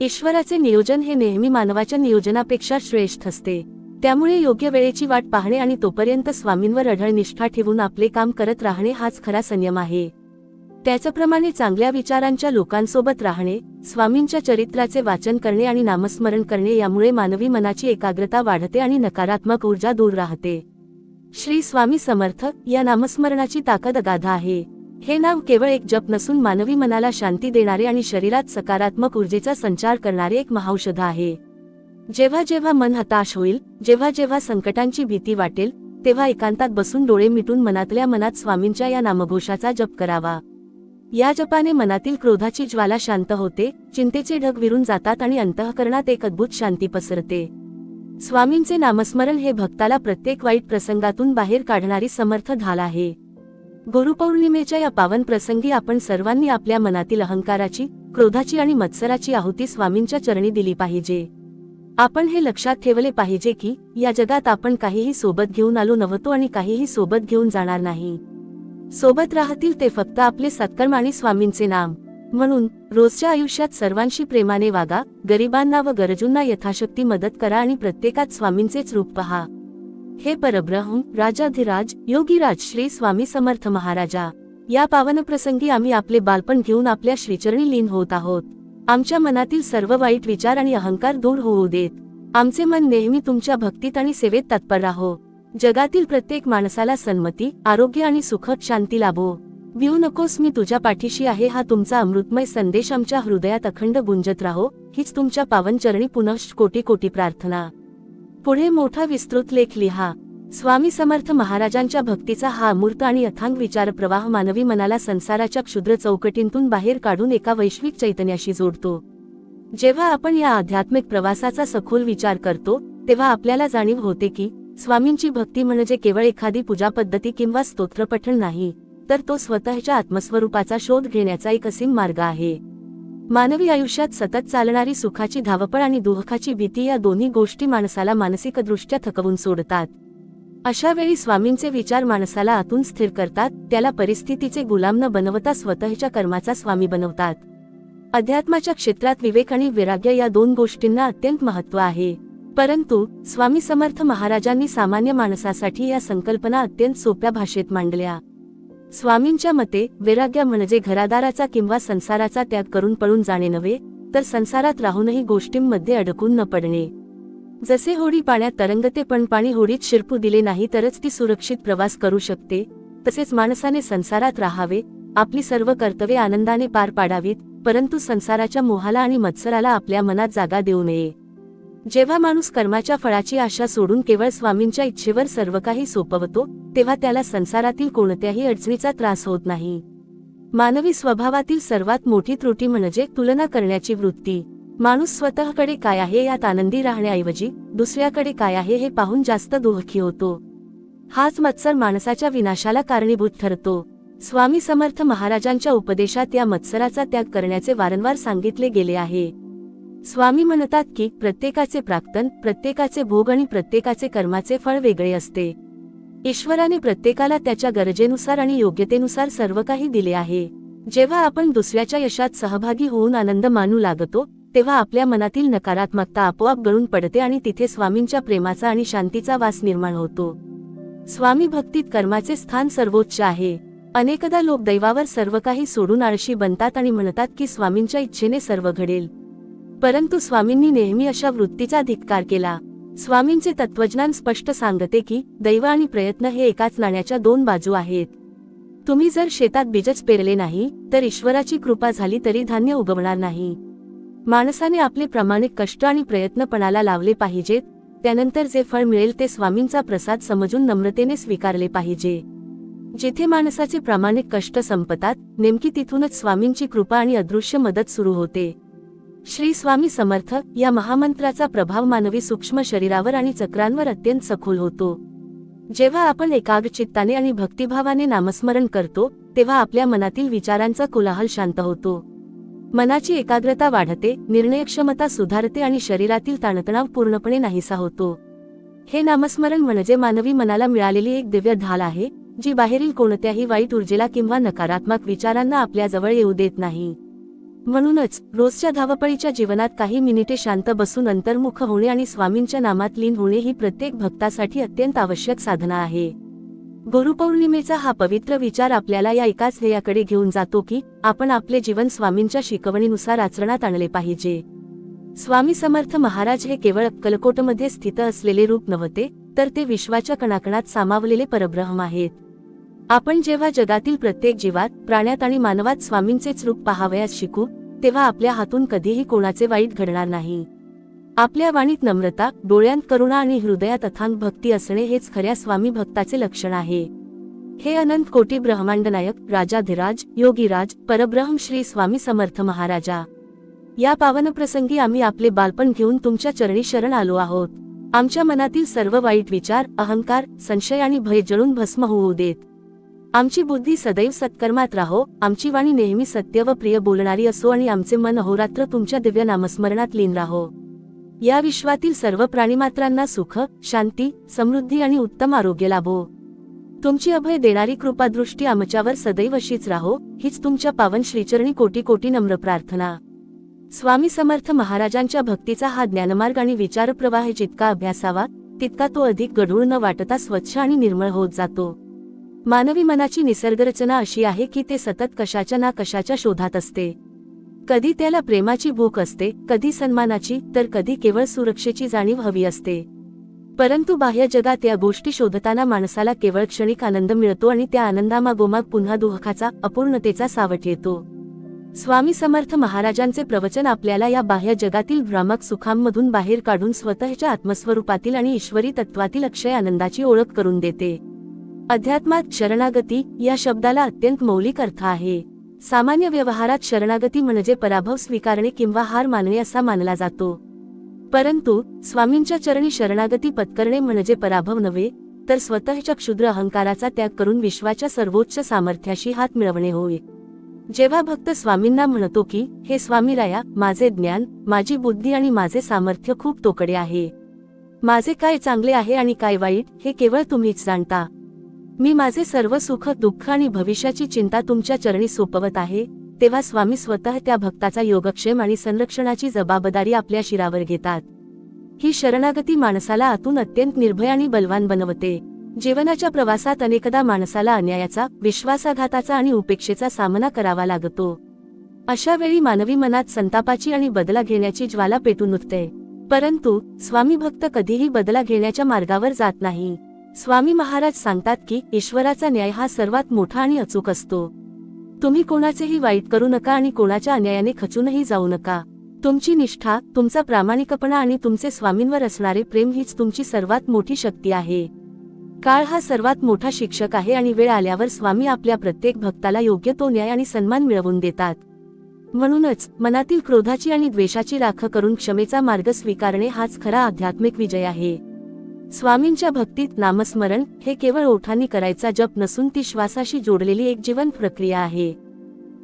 A: ईश्वराचे नियोजन हे नेहमी मानवाच्या नियोजनापेक्षा श्रेष्ठ असते. त्यामुळे योग्य वेळेची वाट पाहणे आणि तोपर्यंत स्वामींवर अढळ निष्ठा ठेवून आपले काम करत राहणे हाच खरा संयम आहे. त्याचप्रमाणे चांगल्या विचारांच्या लोकांसोबत राहणे, स्वामींच्या चरित्राचे वाचन करणे आणि नामस्मरण करणे यामुळे मानवी मनाची एकाग्रता वाढते आणि नकारात्मक ऊर्जा दूर राहते. श्री स्वामी समर्थ या नामस्मरणाची ताकद अगाध आहे. हे नाव केवळ एक जप नसून मानवी मनाला शांती देणारे आणि शरीरात सकारात्मक ऊर्जेचा संचार करणारे एक महाऔषध आहे. जेव्हा जेव्हा मन हताश होईल, जेव्हा जेव्हा संकटांची भीती वाटेल, तेव्हा एकांतात बसून डोळे मिटून मनातल्या मनात स्वामींच्या या नामघोषाचा जप करावा. या जपाने मनातील क्रोधाची ज्वाला शांत होते, चिंतेचे ढग विरून जातात आणि अंतःकरणात एक अद्भुत शांती पसरते. स्वामींचे नामस्मरण हे भक्ताला प्रत्येक वाईट प्रसंगातून बाहेर काढणारी समर्थ ढाल आहे. गुरुपौर्णिमेच्या या पावन प्रसंगी आपण सर्वांनी आपल्या मनातील अहंकाराची, क्रोधाची आणि मत्सराची आहुती स्वामींच्या चरणी दिली पाहिजे. आपण हे लक्षात ठेवले पाहिजे की या जगात आपण काहीही सोबत घेऊन आलो नव्हतो आणि काहीही सोबत घेऊन जाणार नाही. सोबत राहतील ते फक्त आपले सत्कर्म आणि स्वामींचे नाम. म्हणून रोजच्या आयुष्यात सर्वांशी प्रेमाने वागा, गरिबांना व गरजूंना यथाशक्ती मदत करा आणि प्रत्येकात स्वामींचेच रूप पहा. हे परब्रह्म, राजाधिराज, योगीराज श्री स्वामी समर्थ महाराजा, या पावन प्रसंगी आम्ही आपले बालपण घेऊन आपल्या श्रीचरणी लीन होत आहोत. आमच्या मनातील सर्व वाईट विचार आणि अहंकार दूर होऊ देत. आमचे मन नेहमी तुमच्या भक्तीत आणि सेवेत तत्पर राहो. जगातील प्रत्येक माणसाला सन्मती, आरोग्य आणि सुखद शांती लाभो. भिऊ नकोस, मी तुझ्या पाठीशी आहे, हा तुमचा अमृतमय संदेश आमच्या हृदयात अखंड गुंजत राहो, हीच तुमच्या पावन चरणी पुनश्च कोटी कोटी प्रार्थना. पुढे मोठा विस्तृत लेख लिहा. स्वामी समर्थ महाराजांच्या भक्तीचा हा अमूर्त आणि अथांग विचार प्रवाह मानवी मनाला संसाराच्या क्षुद्र चौकटींतून बाहेर काढून एका वैश्विक चैतन्याशी जोडतो. जेव्हा आपण या आध्यात्मिक प्रवासाचा सखोल विचार करतो तेव्हा आपल्याला जाणीव होते की स्वामींची भक्ती म्हणजे केवळ एखादी पूजा पद्धती किंवा स्तोत्रपठण नाही, तर तो स्वतःच्या आत्मस्वरूपाचा शोध घेण्याचा एक असीम मार्ग आहे. मानवी आयुष्यात सतत चालणारी सुखाची धावपळ आणि दुःखाची भीती या दोन्ही गोष्टी माणसाला मानसिकदृष्ट्या थकवून सोडतात. अशा वेळी स्वामींचे विचार माणसाला आतून स्थिर करतात, त्याला परिस्थितीचे गुलाम न बनवता स्वतःच्या कर्माचा स्वामी बनवतात. अध्यात्माच्या क्षेत्रात विवेक आणि वैराग्य या दोन गोष्टींना अत्यंत महत्त्व आहे. परंतु स्वामी समर्थ महाराजांनी सामान्य माणसासाठी या संकल्पना अत्यंत सोप्या भाषेत मांडल्या. स्वामींच्या मते वैराग्य म्हणजे घरादाराचा किंवा संसाराचा त्याग करून पळून जाणे नव्हे, तर संसारात राहूनही गोष्टींमध्ये अडकून न पडणे. जसे होडी पाण्यात तरंगते पण पाणी होडीत शिरपू दिले नाही तरच ती सुरक्षित प्रवास करू शकते, तसेच माणसाने संसारात राहावे, आपली सर्व कर्तव्ये आनंदाने पार पाडावीत, परंतु संसाराच्या मोहाला आणि मत्सराला आपल्या मनात जागा देऊ नये. जेव्हा माणूस कर्माच्या फळाची आशा सोडून केवळ स्वामींच्या इच्छेवर सर्व काही सोपवतो, तेव्हा त्याला संसारातील कोणत्याही अडचणीचा त्रास होत नाही. मानवी स्वभावातील सर्वात मोठी त्रुटी म्हणजे तुलना करण्याची वृत्ती. माणूस स्वतःकडे काय आहे यात आनंदी राहण्याऐवजी दुसऱ्याकडे काय आहे हे पाहून जास्त दुःखी होतो. हाच मत्सर माणसाच्या विनाशाला कारणीभूत ठरतो. स्वामी समर्थ महाराजांच्या उपदेशात या मत्सराचा त्याग करण्याचे वारंवार सांगितले गेले आहे. स्वामी म्हणतात की प्रत्येकाचे प्राक्तन, प्रत्येकाचे भोग आणि प्रत्येकाचे कर्माचे फळ वेगळे असते. ईश्वराने प्रत्येकाला त्याच्या गरजेनुसार आणि योग्यतेनुसार सर्व काही दिले आहे. जेव्हा आपण दुसऱ्याच्या यशात सहभागी होऊन आनंद मानू लागतो, तेव्हा आपल्या मनातील नकारात्मकता आपोआप गळून पडते आणि तिथे स्वामींच्या प्रेमाचा आणि शांतीचा वास निर्माण होतो. स्वामी भक्तीत कर्माचे स्थान सर्वोच्च आहे. अनेकदा लोक दैवावर सर्व काही सोडून आळशी बनतात आणि म्हणतात की स्वामींच्या इच्छेने सर्व घडेल. परंतु स्वामींनी नेहमी अशा वृत्तीचा धिक्कार केला. स्वामींचे तत्वज्ञान स्पष्ट सांगते की दैव आणि प्रयत्न हे एकाच नाण्याच्या दोन बाजू आहेत. तुम्ही जर शेतात बीजच पेरले नाही तर ईश्वराची कृपा झाली तरी धान्य उगवणार नाही. माणसाने आपले प्रामाणिक कष्ट आणि प्रयत्न पणाला लावले पाहिजेत, त्यानंतर जे फळ मिळेल ते स्वामींचा प्रसाद समजून नम्रतेने स्वीकारले पाहिजे. जिथे माणसाचे प्रामाणिक कष्ट संपतात, नेमकी तिथूनच स्वामींची कृपा आणि अदृश्य मदत सुरू होते. श्री स्वामी समर्थ या महामंत्राचा प्रभाव मानवी सूक्ष्म शरीरावर आणि चक्रांवर अत्यंत सखोल होतो. जेव्हा आपण एकाग्रचित्ताने आणि भक्तिभावाने नामस्मरण करतो, तेव्हा आपल्या मनातील विचारांचा कोलाहल शांत होतो. मनाची एकाग्रता वाढते, निर्णयक्षमता सुधारते आणि शरीरातील ताणतणाव पूर्णपणे नाहीसा होतो. हे नामस्मरण म्हणजे मानवी मनाला मिळालेली एक दिव्य ढाल आहे, जी बाहेरील कोणत्याही वाईट ऊर्जेला किंवा नकारात्मक विचारांना आपल्या जवळ येऊ देत नाही. म्हणूनच रोजच्या धावपळीच्या जीवनात काही मिनिटे शांत बसून अंतर्मुख होणे आणि स्वामींच्या नामात लीन होणे ही प्रत्येक भक्तासाठी अत्यंत आवश्यक साधना आहे. गुरुपौर्णिमेचा हा पवित्र विचार आपल्याला या एकाच ध्येयाकडे घेऊन जातो की आपण आपले जीवन स्वामींच्या शिकवणीनुसार आचरणात आणले पाहिजे. स्वामी समर्थ महाराज हे केवळ अक्कलकोटमध्ये स्थित असलेले रूप नव्हते, तर ते विश्वाच्या कणाकणात सामावलेले परब्रह्म आहेत. आपण जेव्हा जगातील प्रत्येक जीवात, प्राण्यात आणि मानवात स्वामींचेच रूप पाहावयास शिकू, तेव्हा आपल्या हातून कधीही कोणाचे वाईट घडणार नाही. आपल्या वाणीत नम्रता, डोळ्यांत करुणा आणि हृदयात अथांग भक्ती असणे हेच खऱ्या स्वामी भक्ताचे लक्षण आहे. हे अनंत कोटी ब्रह्मांडनायक, राजाधिराज, योगीराज, परब्रह्म श्री स्वामी समर्थ महाराजा, या पावन प्रसंगी आम्ही आपले बालपण घेऊन तुमच्या चरणी शरण आलो आहोत. आमच्या मनातील सर्व वाईट विचार, अहंकार, संशय आणि भय जळून भस्म होऊ देत. आमची बुद्धी सदैव सत्कर्मात राहो, आमची वाणी नेहमी सत्य व प्रिय बोलणारी असो आणि आमचे मन अहोरात्र तुमच्या दिव्य नामस्मरणात लीन राहो. या विश्वातील सर्व प्राणीमात्रांना सुख, शांती, समृद्धी आणि उत्तम आरोग्य लाभो. तुमची अभय देणारी कृपादृष्टी आमच्यावर सदैव अशीच राहो, हीच तुमच्या पावन श्रीचरणी कोटी कोटी नम्र प्रार्थना. स्वामी समर्थ महाराजांच्या भक्तीचा हा ज्ञानमार्ग आणि विचारप्रवाह जितका अभ्यासावा तितका तो अधिक गढूळ न वाटता स्वच्छ आणि निर्मळ होत जातो. मानवी मनाची निसर्गरचना अशी आहे की ते सतत कशाच्या ना कशाच्या शोधात असते. कधी त्याला प्रेमाची भूक असते, कधी सन्मानाची, तर कधी केवळ सुरक्षेची जाणीव हवी असते. परंतु बाह्य जगात या गोष्टी शोधताना माणसाला केवळ क्षणिक आनंद मिळतो आणि त्या आनंदामागोमाग पुन्हा दुःखाचा, अपूर्णतेचा सावट येतो. स्वामी समर्थ महाराजांचे प्रवचन आपल्याला या बाह्य जगातील भ्रामक सुखांमधून बाहेर काढून स्वतःच्या आत्मस्वरूपातील आणि ईश्वरी तत्वातील अक्षय आनंदाची ओळख करून देते. अध्यात्मात शरणागती या शब्दाला अत्यंत मौलिक अर्थ आहे. सामान्य व्यवहारात शरणागती म्हणजे पराभव स्वीकारणे किंवा हार मानणे असा मानला जातो. परंतु स्वामींच्या चरणी शरणागती पत्करणे म्हणजे पराभव नव्हे, तर स्वतःच्या क्षुद्र अहंकाराचा त्याग करून विश्वाच्या सर्वोच्च सामर्थ्याशी हात मिळवणे होय. जेव्हा भक्त स्वामींना म्हणतो की, हे स्वामीराया, माझे ज्ञान, माझी बुद्धी आणि माझे सामर्थ्य खूप तोकडे आहे. माझे काय चांगले आहे आणि काय वाईट हे केवळ तुम्हीच जाणता. मी माझे सर्व सुख, दुःख आणि भविष्याची चिंता तुमच्या चरणी सोपवत आहे. तेव्हा स्वामी स्वतः त्या भक्ताचा योगक्षेम आणि संरक्षणाची जबाबदारी आपल्या शिरावर घेतात. ही शरणागती माणसाला आतून अत्यंत निर्भय आणि बलवान बनवते. जीवनाच्या प्रवासात अनेकदा माणसाला अन्यायाचा, विश्वासघाताचा आणि उपेक्षेचा सामना करावा लागतो. अशा वेळी मानवी मनात संतापाची आणि बदला घेण्याची ज्वाला पेटून उठते. परंतु स्वामी भक्त कधीही बदला घेण्याच्या मार्गावर जात नाही. स्वामी महाराज सांगतात की, ईश्वराचा न्याय हा सर्वात मोठा आणि अचूक असतो. तुम्ही कोणाचेही वाईट करू नका आणि कोणाच्या अन्यायाने खचूनही जाऊ नका. तुमची निष्ठा, तुमचा प्रामाणिकपणा आणि तुमचे स्वामींवर असणारे प्रेम हीच तुमची सर्वात मोठी शक्ती आहे. काळ हा सर्वात मोठा शिक्षक आहे आणि वेळ आल्यावर स्वामी आपल्या प्रत्येक भक्ताला योग्य तो न्याय आणि सन्मान मिळवून देतात. म्हणूनच मनातील क्रोधाची आणि द्वेषाची राख करून क्षमेचा मार्ग स्वीकारणे हाच खरा आध्यात्मिक विजय आहे. स्वामींच्या भक्तीत नामस्मरण हे केवळ ओठांनी करायचा जप नसून ती श्वासाशी जोडलेली एक जीवन प्रक्रिया आहे.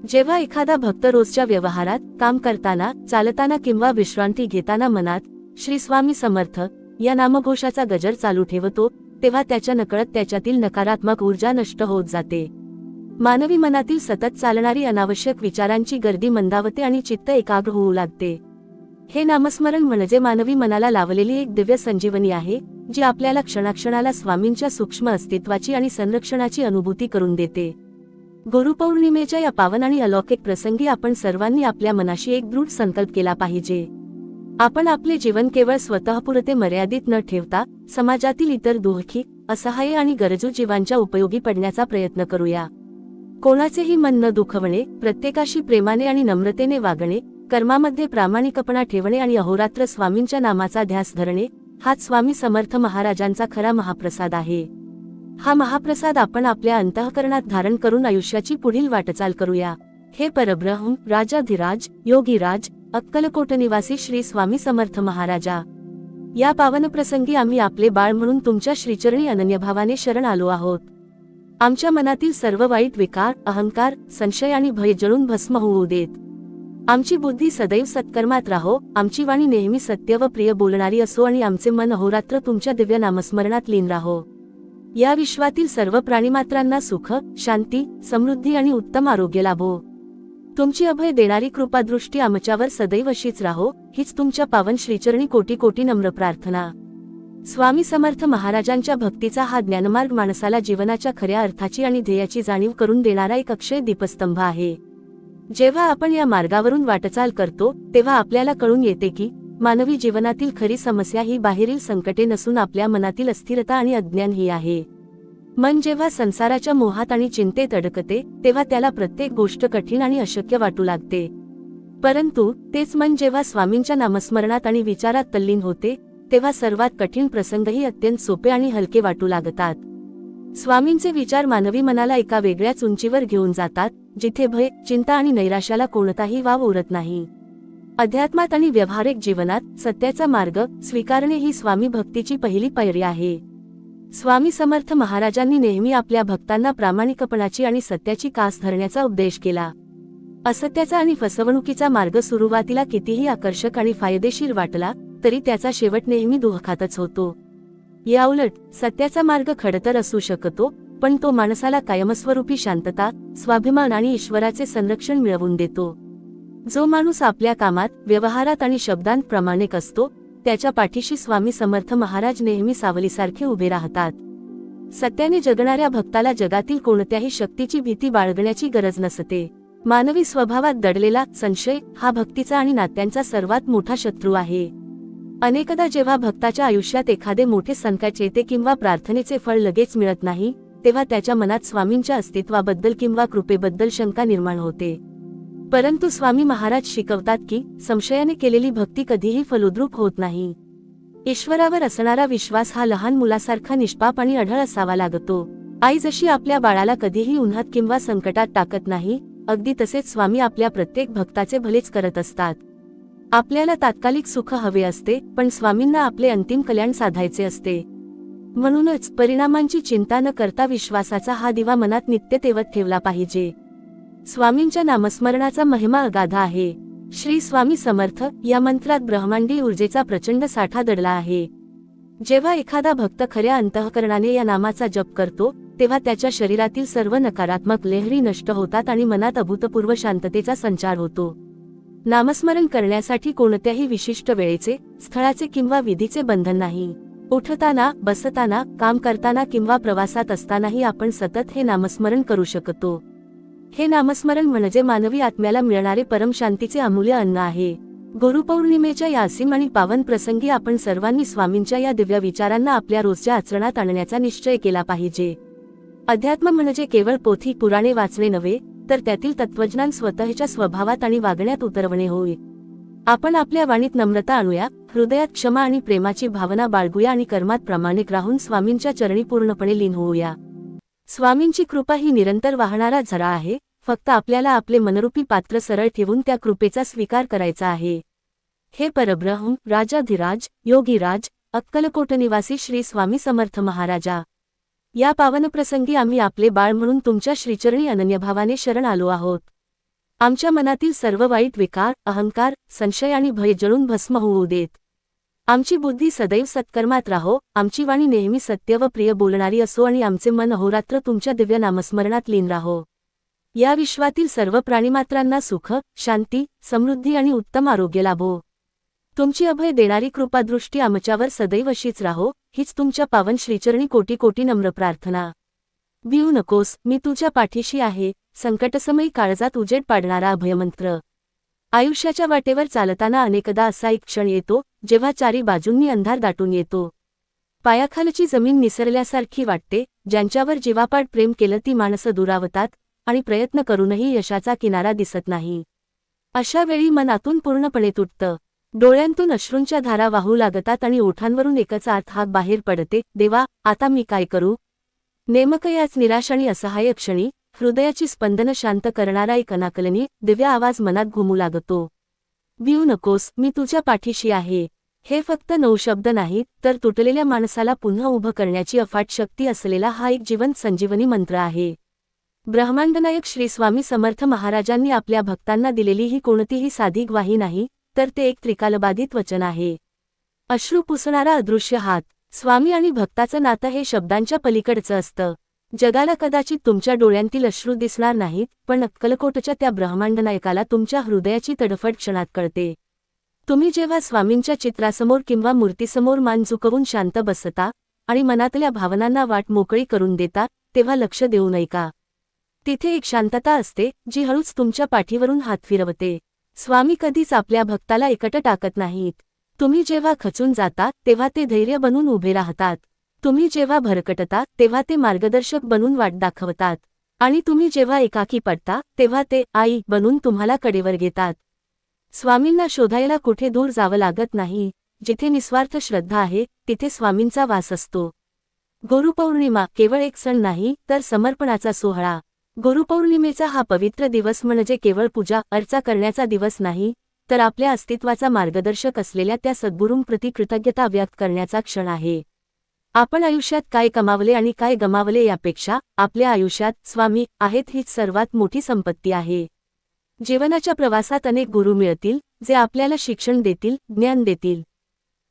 A: जेव्हा एखादा भक्त रोजच्या व्यवहारात, काम करताना, चालताना किंवा विश्रांती घेताना मनात श्री स्वामी समर्थ या नामघोषाचा गजर चालू ठेवतो, तेव्हा त्याच्या नकळत त्याच्यातील नकारात्मक ऊर्जा नष्ट होत जाते. मानवी मनातील सतत चालणारी अनावश्यक विचारांची गर्दी मंदावते आणि चित्त एकाग्र होऊ लागते. हे नामस्मरण म्हणजे मानवी मनाला लावलेली एक दिव्य संजीवनी आहे, जी आपल्याला क्षणाक्षणाला स्वामींच्या सूक्ष्म अस्तित्वाची आणि संरक्षणाची अनुभूती करून देते. गुरुपौर्णिमेच्या या पावन आणि अलौकिक प्रसंगी आपण सर्वांनी आपल्या मनाशी एक दृढ संकल्प केला पाहिजे. आपण आपले जीवन केवळ स्वतःपुरते मर्यादित न ठेवता समाजातील इतर दुःखी, असहाय्य आणि गरजू जीवांच्या उपयोगी पडण्याचा प्रयत्न करूया. कोणाचेही मन न दुखवणे, प्रत्येकाशी प्रेमाने आणि नम्रतेने वागणे, कर्मामध्ये प्रामाणिकपणा ठेवणे आणि अहोरात्र स्वामींच्या नामाचा ध्यास धरणे हाच स्वामी समर्थ महाराजांचा खरा महाप्रसाद आहे. हा महाप्रसाद आपण आपल्या अंतःकरणात धारण करून आयुष्याची पुढील वाटचाल करूया. हे परब्रह्म, राजाधिराज, योगीराज, अक्कलकोट निवासी श्री स्वामी समर्थ महाराजा, या पावन प्रसंगी आम्ही आपले बाळ म्हणून तुमच्या श्रीचरणी अनन्यभावाने शरण आलो आहोत. आमच्या मनातील सर्व वाईट विकार, अहंकार, संशय आणि भय जळून भस्म होऊ देत. आमची बुद्धी सदैव सत्कर्मात राहो, आमची वाणी नेहमी सत्य व प्रिय बोलणारी असो आणि आमचे मन अहोरात्र तुमच्या दिव्य नामस्मरणात लीन राहो. या विश्वातील सर्व प्राणीमात्रांना सुख, शांती, समृद्धी आणि उत्तम आरोग्य लाभो. तुमची अभय देणारी कृपादृष्टी आमच्यावर सदैव अशीच राहो, हीच तुमच्या पावन श्रीचरणी कोटी कोटी नम्र प्रार्थना. स्वामी समर्थ महाराजांच्या भक्तीचा हा ज्ञानमार्ग माणसाला जीवनाच्या खऱ्या अर्थाची आणि ध्येयाची जाणीव करून देणारा एक अक्षय दीपस्तंभ आहे. जेव्हा आपण या मार्गावरून वाटचाल करतो, तेव्हा आपल्याला कळून येते की मानवी जीवनातील खरी समस्या ही बाहेरील संकटे नसून आपल्या मनातील अस्थिरता आणि अज्ञान ही आहे. मन जेव्हा संसाराच्या मोहात आणि चिंतेत अडकते, तेव्हा त्याला प्रत्येक गोष्ट कठीण आणि अशक्य वाटू लागते. परंतु तेच मन जेव्हा स्वामींच्या नामस्मरणात आणि विचारात तल्लीन होते, तेव्हा सर्वात कठीण प्रसंगही अत्यंत सोपे आणि हलके वाटू लागतात. स्वामींचे विचार मानवी मनाला एका वेगळ्याच उंचीवर घेऊन जातात, जिथे भय, चिंता आणि नैराश्याला कोणताही वाव उरत नाही. अध्यात्मात आणि व्यावहारिक जीवनात सत्याचा मार्ग स्वीकारणे ही स्वामी भक्तीची पहिली पायरी आहे. स्वामी समर्थ महाराजांनी नेहमी आपल्या भक्तांना प्रामाणिकपणाची आणि सत्याची कास धरण्याचा उपदेश केला. असत्याचा आणि फसवणुकीचा मार्ग सुरुवातीला कितीही आकर्षक आणि फायदेशीर वाटला तरी त्याचा शेवट नेहमी दुःखातच होतो. याउलट सत्याचा मार्ग खडतर असू शकतो, पण तो माणसाला कायमस्वरूपी शांतता, स्वाभिमान आणि ईश्वराचे संरक्षण मिळवून देतो. जो माणूस आपल्या कामात, व्यवहारात आणि शब्दांत प्रामाणिक असतो, त्याच्या पाठीशी स्वामी समर्थ महाराज नेहमी सावलीसारखे उभे राहतात. सत्याने जगणाऱ्या भक्ताला जगातील कोणत्याही शक्तीची भीती बाळगण्याची गरज नसते. मानवी स्वभावात दडलेला संशय हा भक्तीचा आणि नात्यांचा सर्वात मोठा शत्रू आहे. अनेकदा जेव्हा भक्ताच्या आयुष्यात एखादे मोठे संकट येते किंवा प्रार्थनेचे फळ लगेच मिळत नाही, तेव्हा त्याच्या मनात स्वामींच्या अस्तित्वाबद्दल किंवा कृपेबद्दल शंका निर्माण होते. परंतु स्वामी महाराज शिकवतात की संशयाने केलेली भक्ती कधीही फलद्रूप होत नाही. ईश्वरावर असणारा विश्वास हा लहान मुलासारखा निष्पाप आणि अढळ असावा लागतो. आई जशी आपल्या बाळाला कधीही उन्हात किंवा संकटात टाकत नाही, अगदी तसेच स्वामी आपल्या प्रत्येक भक्ताचे भलेच करत असतात. आपल्याला तात्कालिक सुख हवे असते, पण स्वामींना आपले अंतिम कल्याण साधायचे असते. म्हणूनच परिणामांची चिंता न करता विश्वासाचा हा दिवा मनात नित्य तेवत ठेवला पाहिजे. स्वामींच्या नामस्मरणाचा महिमा अगाध आहे. श्री स्वामी समर्थ या मंत्रात ब्रह्मांडी ऊर्जेचा प्रचंड साठा दडला आहे. जेव्हा एखादा भक्त खऱ्या अंतःकरणाने या नामाचा जप करतो, तेव्हा त्याच्या शरीरातील सर्व नकारात्मक लहरी नष्ट होतात आणि मनात अभूतपूर्व शांततेचा संचार होतो. नामस्मरण करण्यासाठी कोणत्याही विशिष्ट वेळेचे, स्थळाचे किंवा विधीचे बंधन नाही. उठताना, बसताना, काम करताना किंवा प्रवासात असतानाही आपण सतत हे नामस्मरण करू शकतो. हे नामस्मरण म्हणजे मानवी आत्म्याला मिळणारे परम शांतीचे अमूल्य अन्न आहे. गुरुपौर्णिमेच्या या असीम आणि पावन प्रसंगी आपण सर्वांनी स्वामींच्या या दिव्य विचारांना आपल्या रोजच्या आचरणात आणण्याचा निश्चय केला पाहिजे. अध्यात्म म्हणजे केवळ पोथी पुराणे वाचणे नव्हे, तर त्यातील तत्वज्ञान स्वतःच्या स्वभावात आणि वागण्यात उतरवणे होय. आपण आपल्या वाणीत नम्रता आणूया, हृदयात क्षमा आणि प्रेमाची भावना बाळगूया आणि कर्मात प्रामाणिक राहून स्वामींच्या चरणी पूर्णपणे लीन होऊया. स्वामींची कृपा ही निरंतर वाहणारा झरा आहे, फक्त आपल्याला आपले मनरूपी पात्र सरळ ठेवून त्या कृपेचा स्वीकार करायचा आहे. हे परब्रह्म, राजाधिराज, योगीराज, अक्कलकोट निवासी श्री स्वामी समर्थ महाराजा, या पावन प्रसंगी आम्ही आपले बाळ म्हणून तुमच्या श्रीचरणी अनन्यभावाने शरण आलो आहोत. आमच्या मनातील सर्व वाईट विकार, अहंकार, संशय आणि भय जळून भस्म होऊ देत. आमची बुद्धी सदैव सत्कर्मात राहो, आमची वाणी नेहमी सत्य व प्रिय बोलणारी असो आणि आमचे मन अहोरात्र तुमच्या दिव्य नामस्मरणात लीन राहो. या विश्वातील सर्व प्राणीमात्रांना सुख, शांती, समृद्धी आणि उत्तम आरोग्य लाभो. तुमची अभय देणारी कृपादृष्टी आमच्यावर सदैव अशीच राहो, हीच तुमच्या पावन श्रीचरणी कोटी कोटी नम्र प्रार्थना. भिऊ नकोस, मी तुझ्या पाठीशी आहे, संकटसमयी काळजात उजेड पाडणारा अभयमंत्र. आयुष्याच्या वाटेवर चालताना अनेकदा असा एक क्षण येतो, जेव्हा चारी बाजूंनी अंधार दाटून येतो. पायाखालची जमीन निसरल्यासारखी वाटते. ज्यांच्यावर जीवापाड प्रेम केलं ती माणसं दुरावतात आणि प्रयत्न करूनही यशाचा किनारा दिसत नाही. अशा वेळी मन आतून पूर्णपणे तुटतं. डोळ्यांतून अश्रूंच्या धारा वाहू लागतात आणि ओठांवरून एकच हाक बाहेर पडते, देवा, आता मी काय करू? नेमकं याच निराश आणि असहाय्य क्षणी हृदयाची स्पंदनं शांत करणारा एक अनाकलनीय दिव्य आवाज मनात घुमू लागतो. भिऊ नकोस, मी तुझ्या पाठीशी आहे. हे फक्त 9 शब्द नाहीत, तर तुटलेल्या माणसाला पुन्हा उभं करण्याची अफाट शक्ती असलेला हा एक जिवंत संजीवनी मंत्र आहे. ब्रह्मांडनायक श्री स्वामी समर्थ महाराजांनी आपल्या भक्तांना दिलेली ही कोणतीही साधी ग्वाही नाही, तर ते एक त्रिकालबाधित वचन आहे. अश्रू पुसणारा अदृश्य हात. स्वामी आणि भक्ताचं नातं हे शब्दांच्या पलीकडचं असतं. जगाला कदाचित तुमच्या डोळ्यांतील अश्रू दिसणार नाहीत, पण अक्कलकोटच्या त्या ब्रह्मांडनायकाला तुमच्या हृदयाची तडफड क्षणात कळते. तुम्ही जेव्हा स्वामींच्या चित्रासमोर किंवा मूर्तीसमोर मान झुकवून शांत बसता आणि मनातल्या भावनांना वाट मोकळी करून देता, तेव्हा लक्ष देऊ नये का? तिथे एक शांतता असते, जी हळूच तुमच्या पाठीवरून हात फिरवते. स्वामी कधीच आपल्या भक्ताला एकटं टाकत नाहीत. तुम्ही जेव्हा खचून जाता, तेव्हा ते धैर्य बनून उभे राहतात. तुम्ही जेव्हा भरकटता, तेव्हा ते मार्गदर्शक बनून वाट दाखवतात. आणि तुम्ही जेव्हा एकाकी पडता, तेव्हा ते आई बनून तुम्हाला कडेवर घेतात. स्वामींना शोधायला कुठे दूर जावं लागत नाही. जिथे निस्वार्थ श्रद्धा आहे, तिथे स्वामींचा वास असतो. गुरुपौर्णिमा केवळ एक सण नाही, तर समर्पणाचा सोहळा. गुरुपौर्णिमेचा हा पवित्र दिवस म्हणजे केवळ पूजा अर्चा करण्याचा दिवस नाही, तर आपल्या अस्तित्वाचा मार्गदर्शक असलेल्या त्या सद्गुरूंप्रती कृतज्ञता व्यक्त करण्याचा क्षण आहे. आपण आयुष्यात काय कमावले आणि काय गमावले यापेक्षा आपल्या आयुष्यात स्वामी आहेत हीच सर्वात मोठी संपत्ती आहे. जीवनाच्या प्रवासात अनेक गुरु मिळतील, जे आपल्याला शिक्षण देतील, ज्ञान देतील.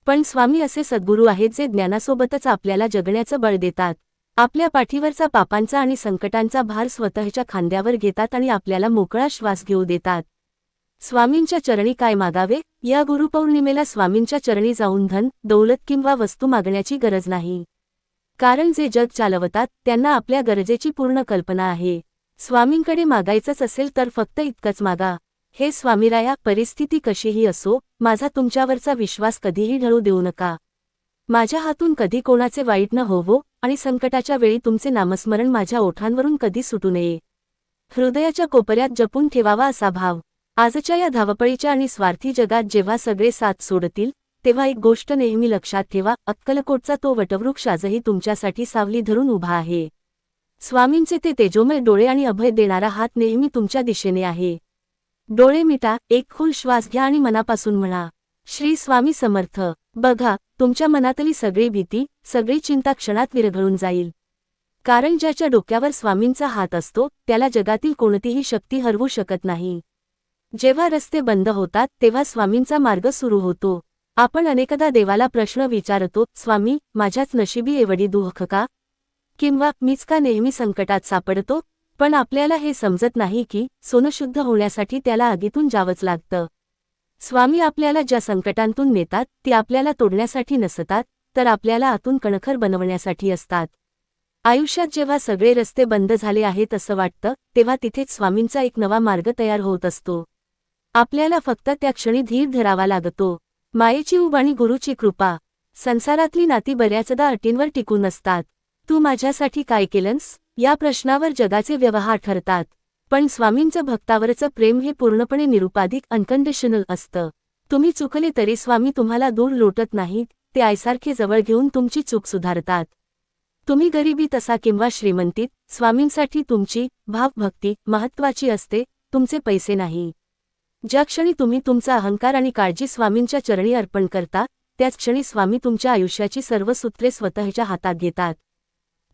A: पण स्वामी असे सद्गुरू आहेत जे ज्ञानासोबतच आपल्याला जगण्याचं बळ देतात. आपल्या पाठीवरचा पापांचा आणि संकटांचा भार स्वतःच्या खांद्यावर घेतात आणि आपल्याला मोकळा श्वास घेऊ देतात. स्वामींच्या चरणी काय मागावे? या गुरुपौर्णिमेला स्वामींच्या चरणी जाऊन धन, दौलत किंवा वस्तू मागण्याची गरज नाही. कारण जे जग चालवतात त्यांना आपल्या गरजेची पूर्ण कल्पना आहे. स्वामींकडे मागायचंच असेल तर फक्त इतकंच मागा. हे स्वामीराया, परिस्थिती कशीही असो, माझा तुमच्यावरचा विश्वास कधीही ढळू देऊ नका. माझ्या हातून कधी कोणाचे वाईट न होवो आणि संकटाच्या वेळी तुमचे नामस्मरण माझ्या ओठांवरून कधी सुटू नये. हृदयाच्या कोपऱ्यात जपून ठेवावा असा भाव. आजच्या या धावपळीच्या आणि स्वार्थी जगात जेव्हा सगळे साथ सोडतील, तेव्हा एक गोष्ट नेहमी लक्षात ठेवा, अक्कलकोटचा तो वटवृक्ष आजही तुमच्यासाठी सावली धरून उभा आहे. स्वामींचे ते तेजोमय डोळे आणि अभय देणारा हात नेहमी तुमच्या दिशेने आहे. डोळे मिटा, एक खोल श्वास घ्या आणि मनापासून म्हणा, श्री स्वामी समर्थ. बघा, तुमच्या मनातली सगळी भीती, सगळी चिंता क्षणात विरघळून जाईल. कारण ज्याच्या डोक्यावर स्वामींचा हात असतो त्याला जगातील कोणतीही शक्ती हरवू शकत नाही. जेव्हा रस्ते बंद होतात तेव्हा स्वामींचा मार्ग सुरू होतो. आपण अनेकदा देवाला प्रश्न विचारतो, स्वामी, माझ्याच नशिबी एवढी दुःख का? किंवा मीच का नेहमी संकटात सापडतो? पण आपल्याला हे समजत नाही की सोनं शुद्ध होण्यासाठी त्याला आगीतून जावंच लागतं. स्वामी आपल्याला ज्या संकटांतून नेतात ती आपल्याला तोडण्यासाठी नसतात, तर आपल्याला आतून कणखर बनवण्यासाठी असतात. आयुष्यात जेव्हा सगळे रस्ते बंद झाले आहेत असं वाटतं, तेव्हा तिथेच स्वामींचा एक नवा मार्ग तयार होत असतो. आपल्याला फक्त त्या क्षणी धीर धरावा लागतो. मायेची ऊब आणि गुरुची कृपा. संसारातली नाती बऱ्याचदा अटींवर टिकून असतात. तू माझ्यासाठी काय केलंस? या प्रश्नावर जगाचे व्यवहार ठरतात. पण स्वामींचं भक्तावरचं प्रेम हे पूर्णपणे निरुपाधिक, अनकंडिशनल असतं. तुम्ही चुकले तरी स्वामी तुम्हाला दूर लोटत नाहीत, ते आईसारखे जवळ घेऊन तुमची चूक सुधारतात. तुम्ही गरिबीत असा किंवा श्रीमंतीत, स्वामींसाठी तुमची भावभक्ती महत्त्वाची असते, तुमचे पैसे नाही. ज्या क्षणी तुम्ही तुमचा अहंकार आणि काळजी स्वामींच्या चरणी अर्पण करता, त्याच क्षणी स्वामी तुमच्या आयुष्याची सर्व सूत्रे स्वतःच्या हातात घेतात.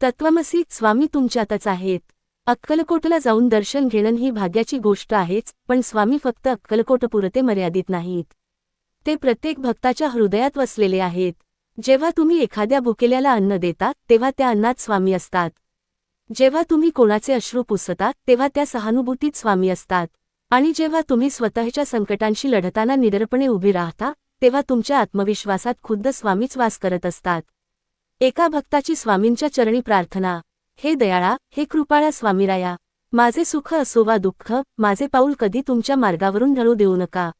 A: तत्वमसी, स्वामी तुमच्यातच आहेत. अक्कलकोटला जाऊन दर्शन घेणं ही भाग्याची गोष्ट आहेच, पण स्वामी फक्त अक्कलकोटपुरते मर्यादित नाहीत. ते प्रत्येक भक्ताच्या हृदयात वसलेले आहेत. जेव्हा तुम्ही एखाद्या भुकेल्याला अन्न देता तेव्हा त्या अन्नात स्वामी असतात. जेव्हा तुम्ही कोणाचे अश्रू पुसता तेव्हा त्या सहानुभूतीत स्वामी असतात. आणि जेव्हा तुम्ही स्वतःच्या संकटांशी लढताना निडरपणे उभी राहता तेव्हा तुमच्या आत्मविश्वासात खुद्द स्वामीच वास करत असतात. एका भक्ताची स्वामींच्या चरणी प्रार्थना. हे दयाळा, हे कृपाळा स्वामीराया, माझे सुख असो वा दुःख, माझे पाऊल कधी तुमच्या मार्गावरून ढळू देऊ नका.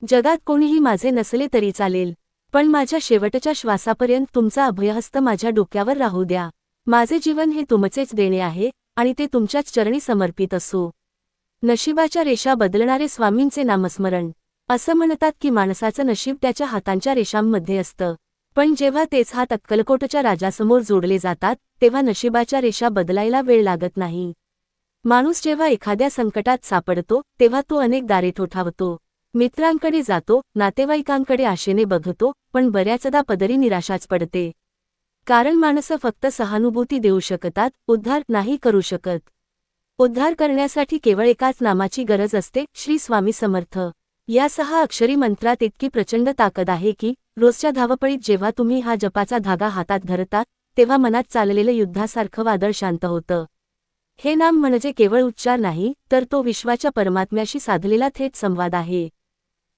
A: जगात कोणीही माझे नसले तरी चालेल, पण माझ्या शेवटच्या श्वासापर्यंत तुमचा अभयहस्त माझ्या डोक्यावर राहू द्या. माझे जीवन हे तुमचेच देणे आहे आणि ते तुमच्याच चरणी समर्पित असो. नशिबाच्या रेषा बदलणारे स्वामींचे नामस्मरण. असं म्हणतात की माणसाचं नशीब त्याच्या हातांच्या रेषांमध्ये असतं, पण जेव्हा तेच हात अक्कलकोटच्या राजासमोर जोडले जातात तेव्हा नशिबाच्या रेषा बदलायला वेळ लागत नाही. माणूस जेव्हा एखाद्या संकटात सापडतो तेव्हा तो अनेक दारे ठोठावतो. मित्रांकडे जातो, नातेवाईकांकडे आशेने बघतो, पण बऱ्याचदा पदरी निराशाच पडते. कारण माणसं फक्त सहानुभूती देऊ शकतात, उद्धार नाही करू शकत. उद्धार करण्यासाठी केवळ एकाच नामाची गरज असते, श्री स्वामी समर्थ. या 6 अक्षरी मंत्रात इतकी प्रचंड ताकद आहे की रोजच्या धावपळीत जेव्हा तुम्ही हा जपाचा धागा हातात धरता तेव्हा मनात चाललेलं युद्धासारखं वादळ शांत होतं. हे नाम म्हणजे केवळ उच्चार नाही, तर तो विश्वाच्या परमात्म्याशी साधलेला थेट संवाद आहे.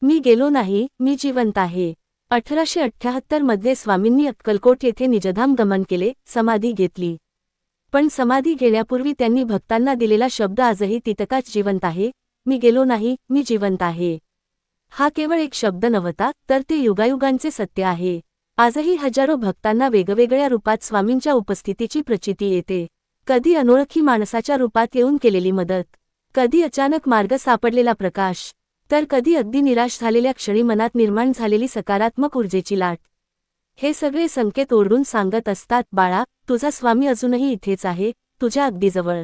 A: मी गेलो नाही, मी जिवंत आहे. 1878 मध्ये स्वामींनी अक्कलकोट येथे निजधाम गमन केले, समाधी घेतली. पण समाधी घेण्यापूर्वी त्यांनी भक्तांना दिलेला शब्द आजही तितकाच जिवंत आहे, मी गेलो नाही, मी जिवंत आहे. हा केवळ एक शब्द नव्हता, तर ते युगायुगांचे सत्य आहे. आजही हजारो भक्तांना वेगवेगळ्या रूपात स्वामींच्या उपस्थितीची प्रचिती येते. कधी अनोळखी माणसाच्या रूपात येऊन केलेली मदत, कधी अचानक मार्ग सापडलेला प्रकाश, तर कधी अगदी निराश झालेल्या क्षणी मनात निर्माण झालेली सकारात्मक ऊर्जेची लाट. हे सगळे संकेत ओरडून सांगत असतात, बाळा, तुझा स्वामी अजूनही इथेच आहे, तुझ्या अगदी जवळ.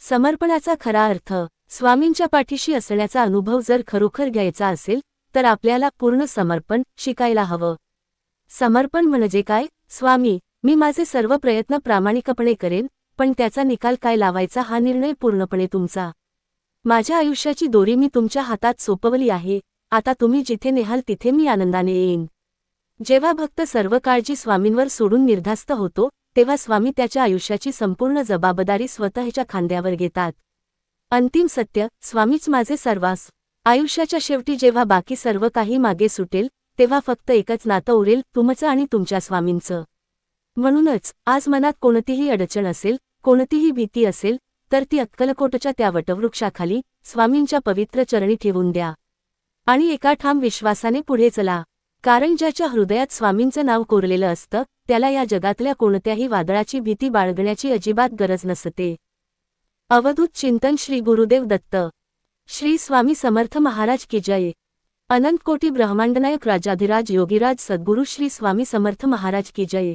A: समर्पणाचा खरा अर्थ. स्वामींच्या पाठीशी असण्याचा अनुभव जर खरोखर घ्यायचा असेल तर आपल्याला पूर्ण समर्पण शिकायला हवं. समर्पण म्हणजे काय? स्वामी, मी माझे सर्व प्रयत्न प्रामाणिकपणे करेन, पण त्याचा निकाल काय लावायचा हा निर्णय पूर्णपणे तुमचा. माझ्या आयुष्याची दोरी मी तुमच्या हातात सोपवली आहे. आता तुम्ही जिथे नेहाल तिथे मी आनंदाने येईन. जेव्हा भक्त सर्व काळजी स्वामींवर सोडून निर्धास्त होतो, तेव्हा स्वामी त्याच्या आयुष्याची संपूर्ण जबाबदारी स्वतःच्या खांद्यावर घेतात. अंतिम सत्य, स्वामीच माझे सर्वास. आयुष्याच्या शेवटी जेव्हा बाकी सर्व काही मागे सुटेल, तेव्हा फक्त एकच नातं उरेल, तुमचं आणि तुमच्या स्वामींचं. म्हणूनच आज मनात कोणतीही अडचण असेल, कोणतीही भीती असेल, तर ती अक्कलकोटच्या त्या वटवृक्षाखाली स्वामींच्या पवित्र चरणी ठेवून द्या आणि एका ठाम विश्वासाने पुढे चला. कारण ज्याच्या हृदयात स्वामींचं नाव कोरलेलं असतं, त्याला या जगातल्या कोणत्याही वादळाची भीती बाळगण्याची अजिबात गरज नसते. अवधूत चिंतन श्री गुरुदेव दत्त. श्री स्वामी समर्थ महाराज की जय. अनंत कोटी ब्रह्मांडनायक राजाधिराज योगीराज सद्गुरु श्री स्वामी समर्थ महाराज की जय.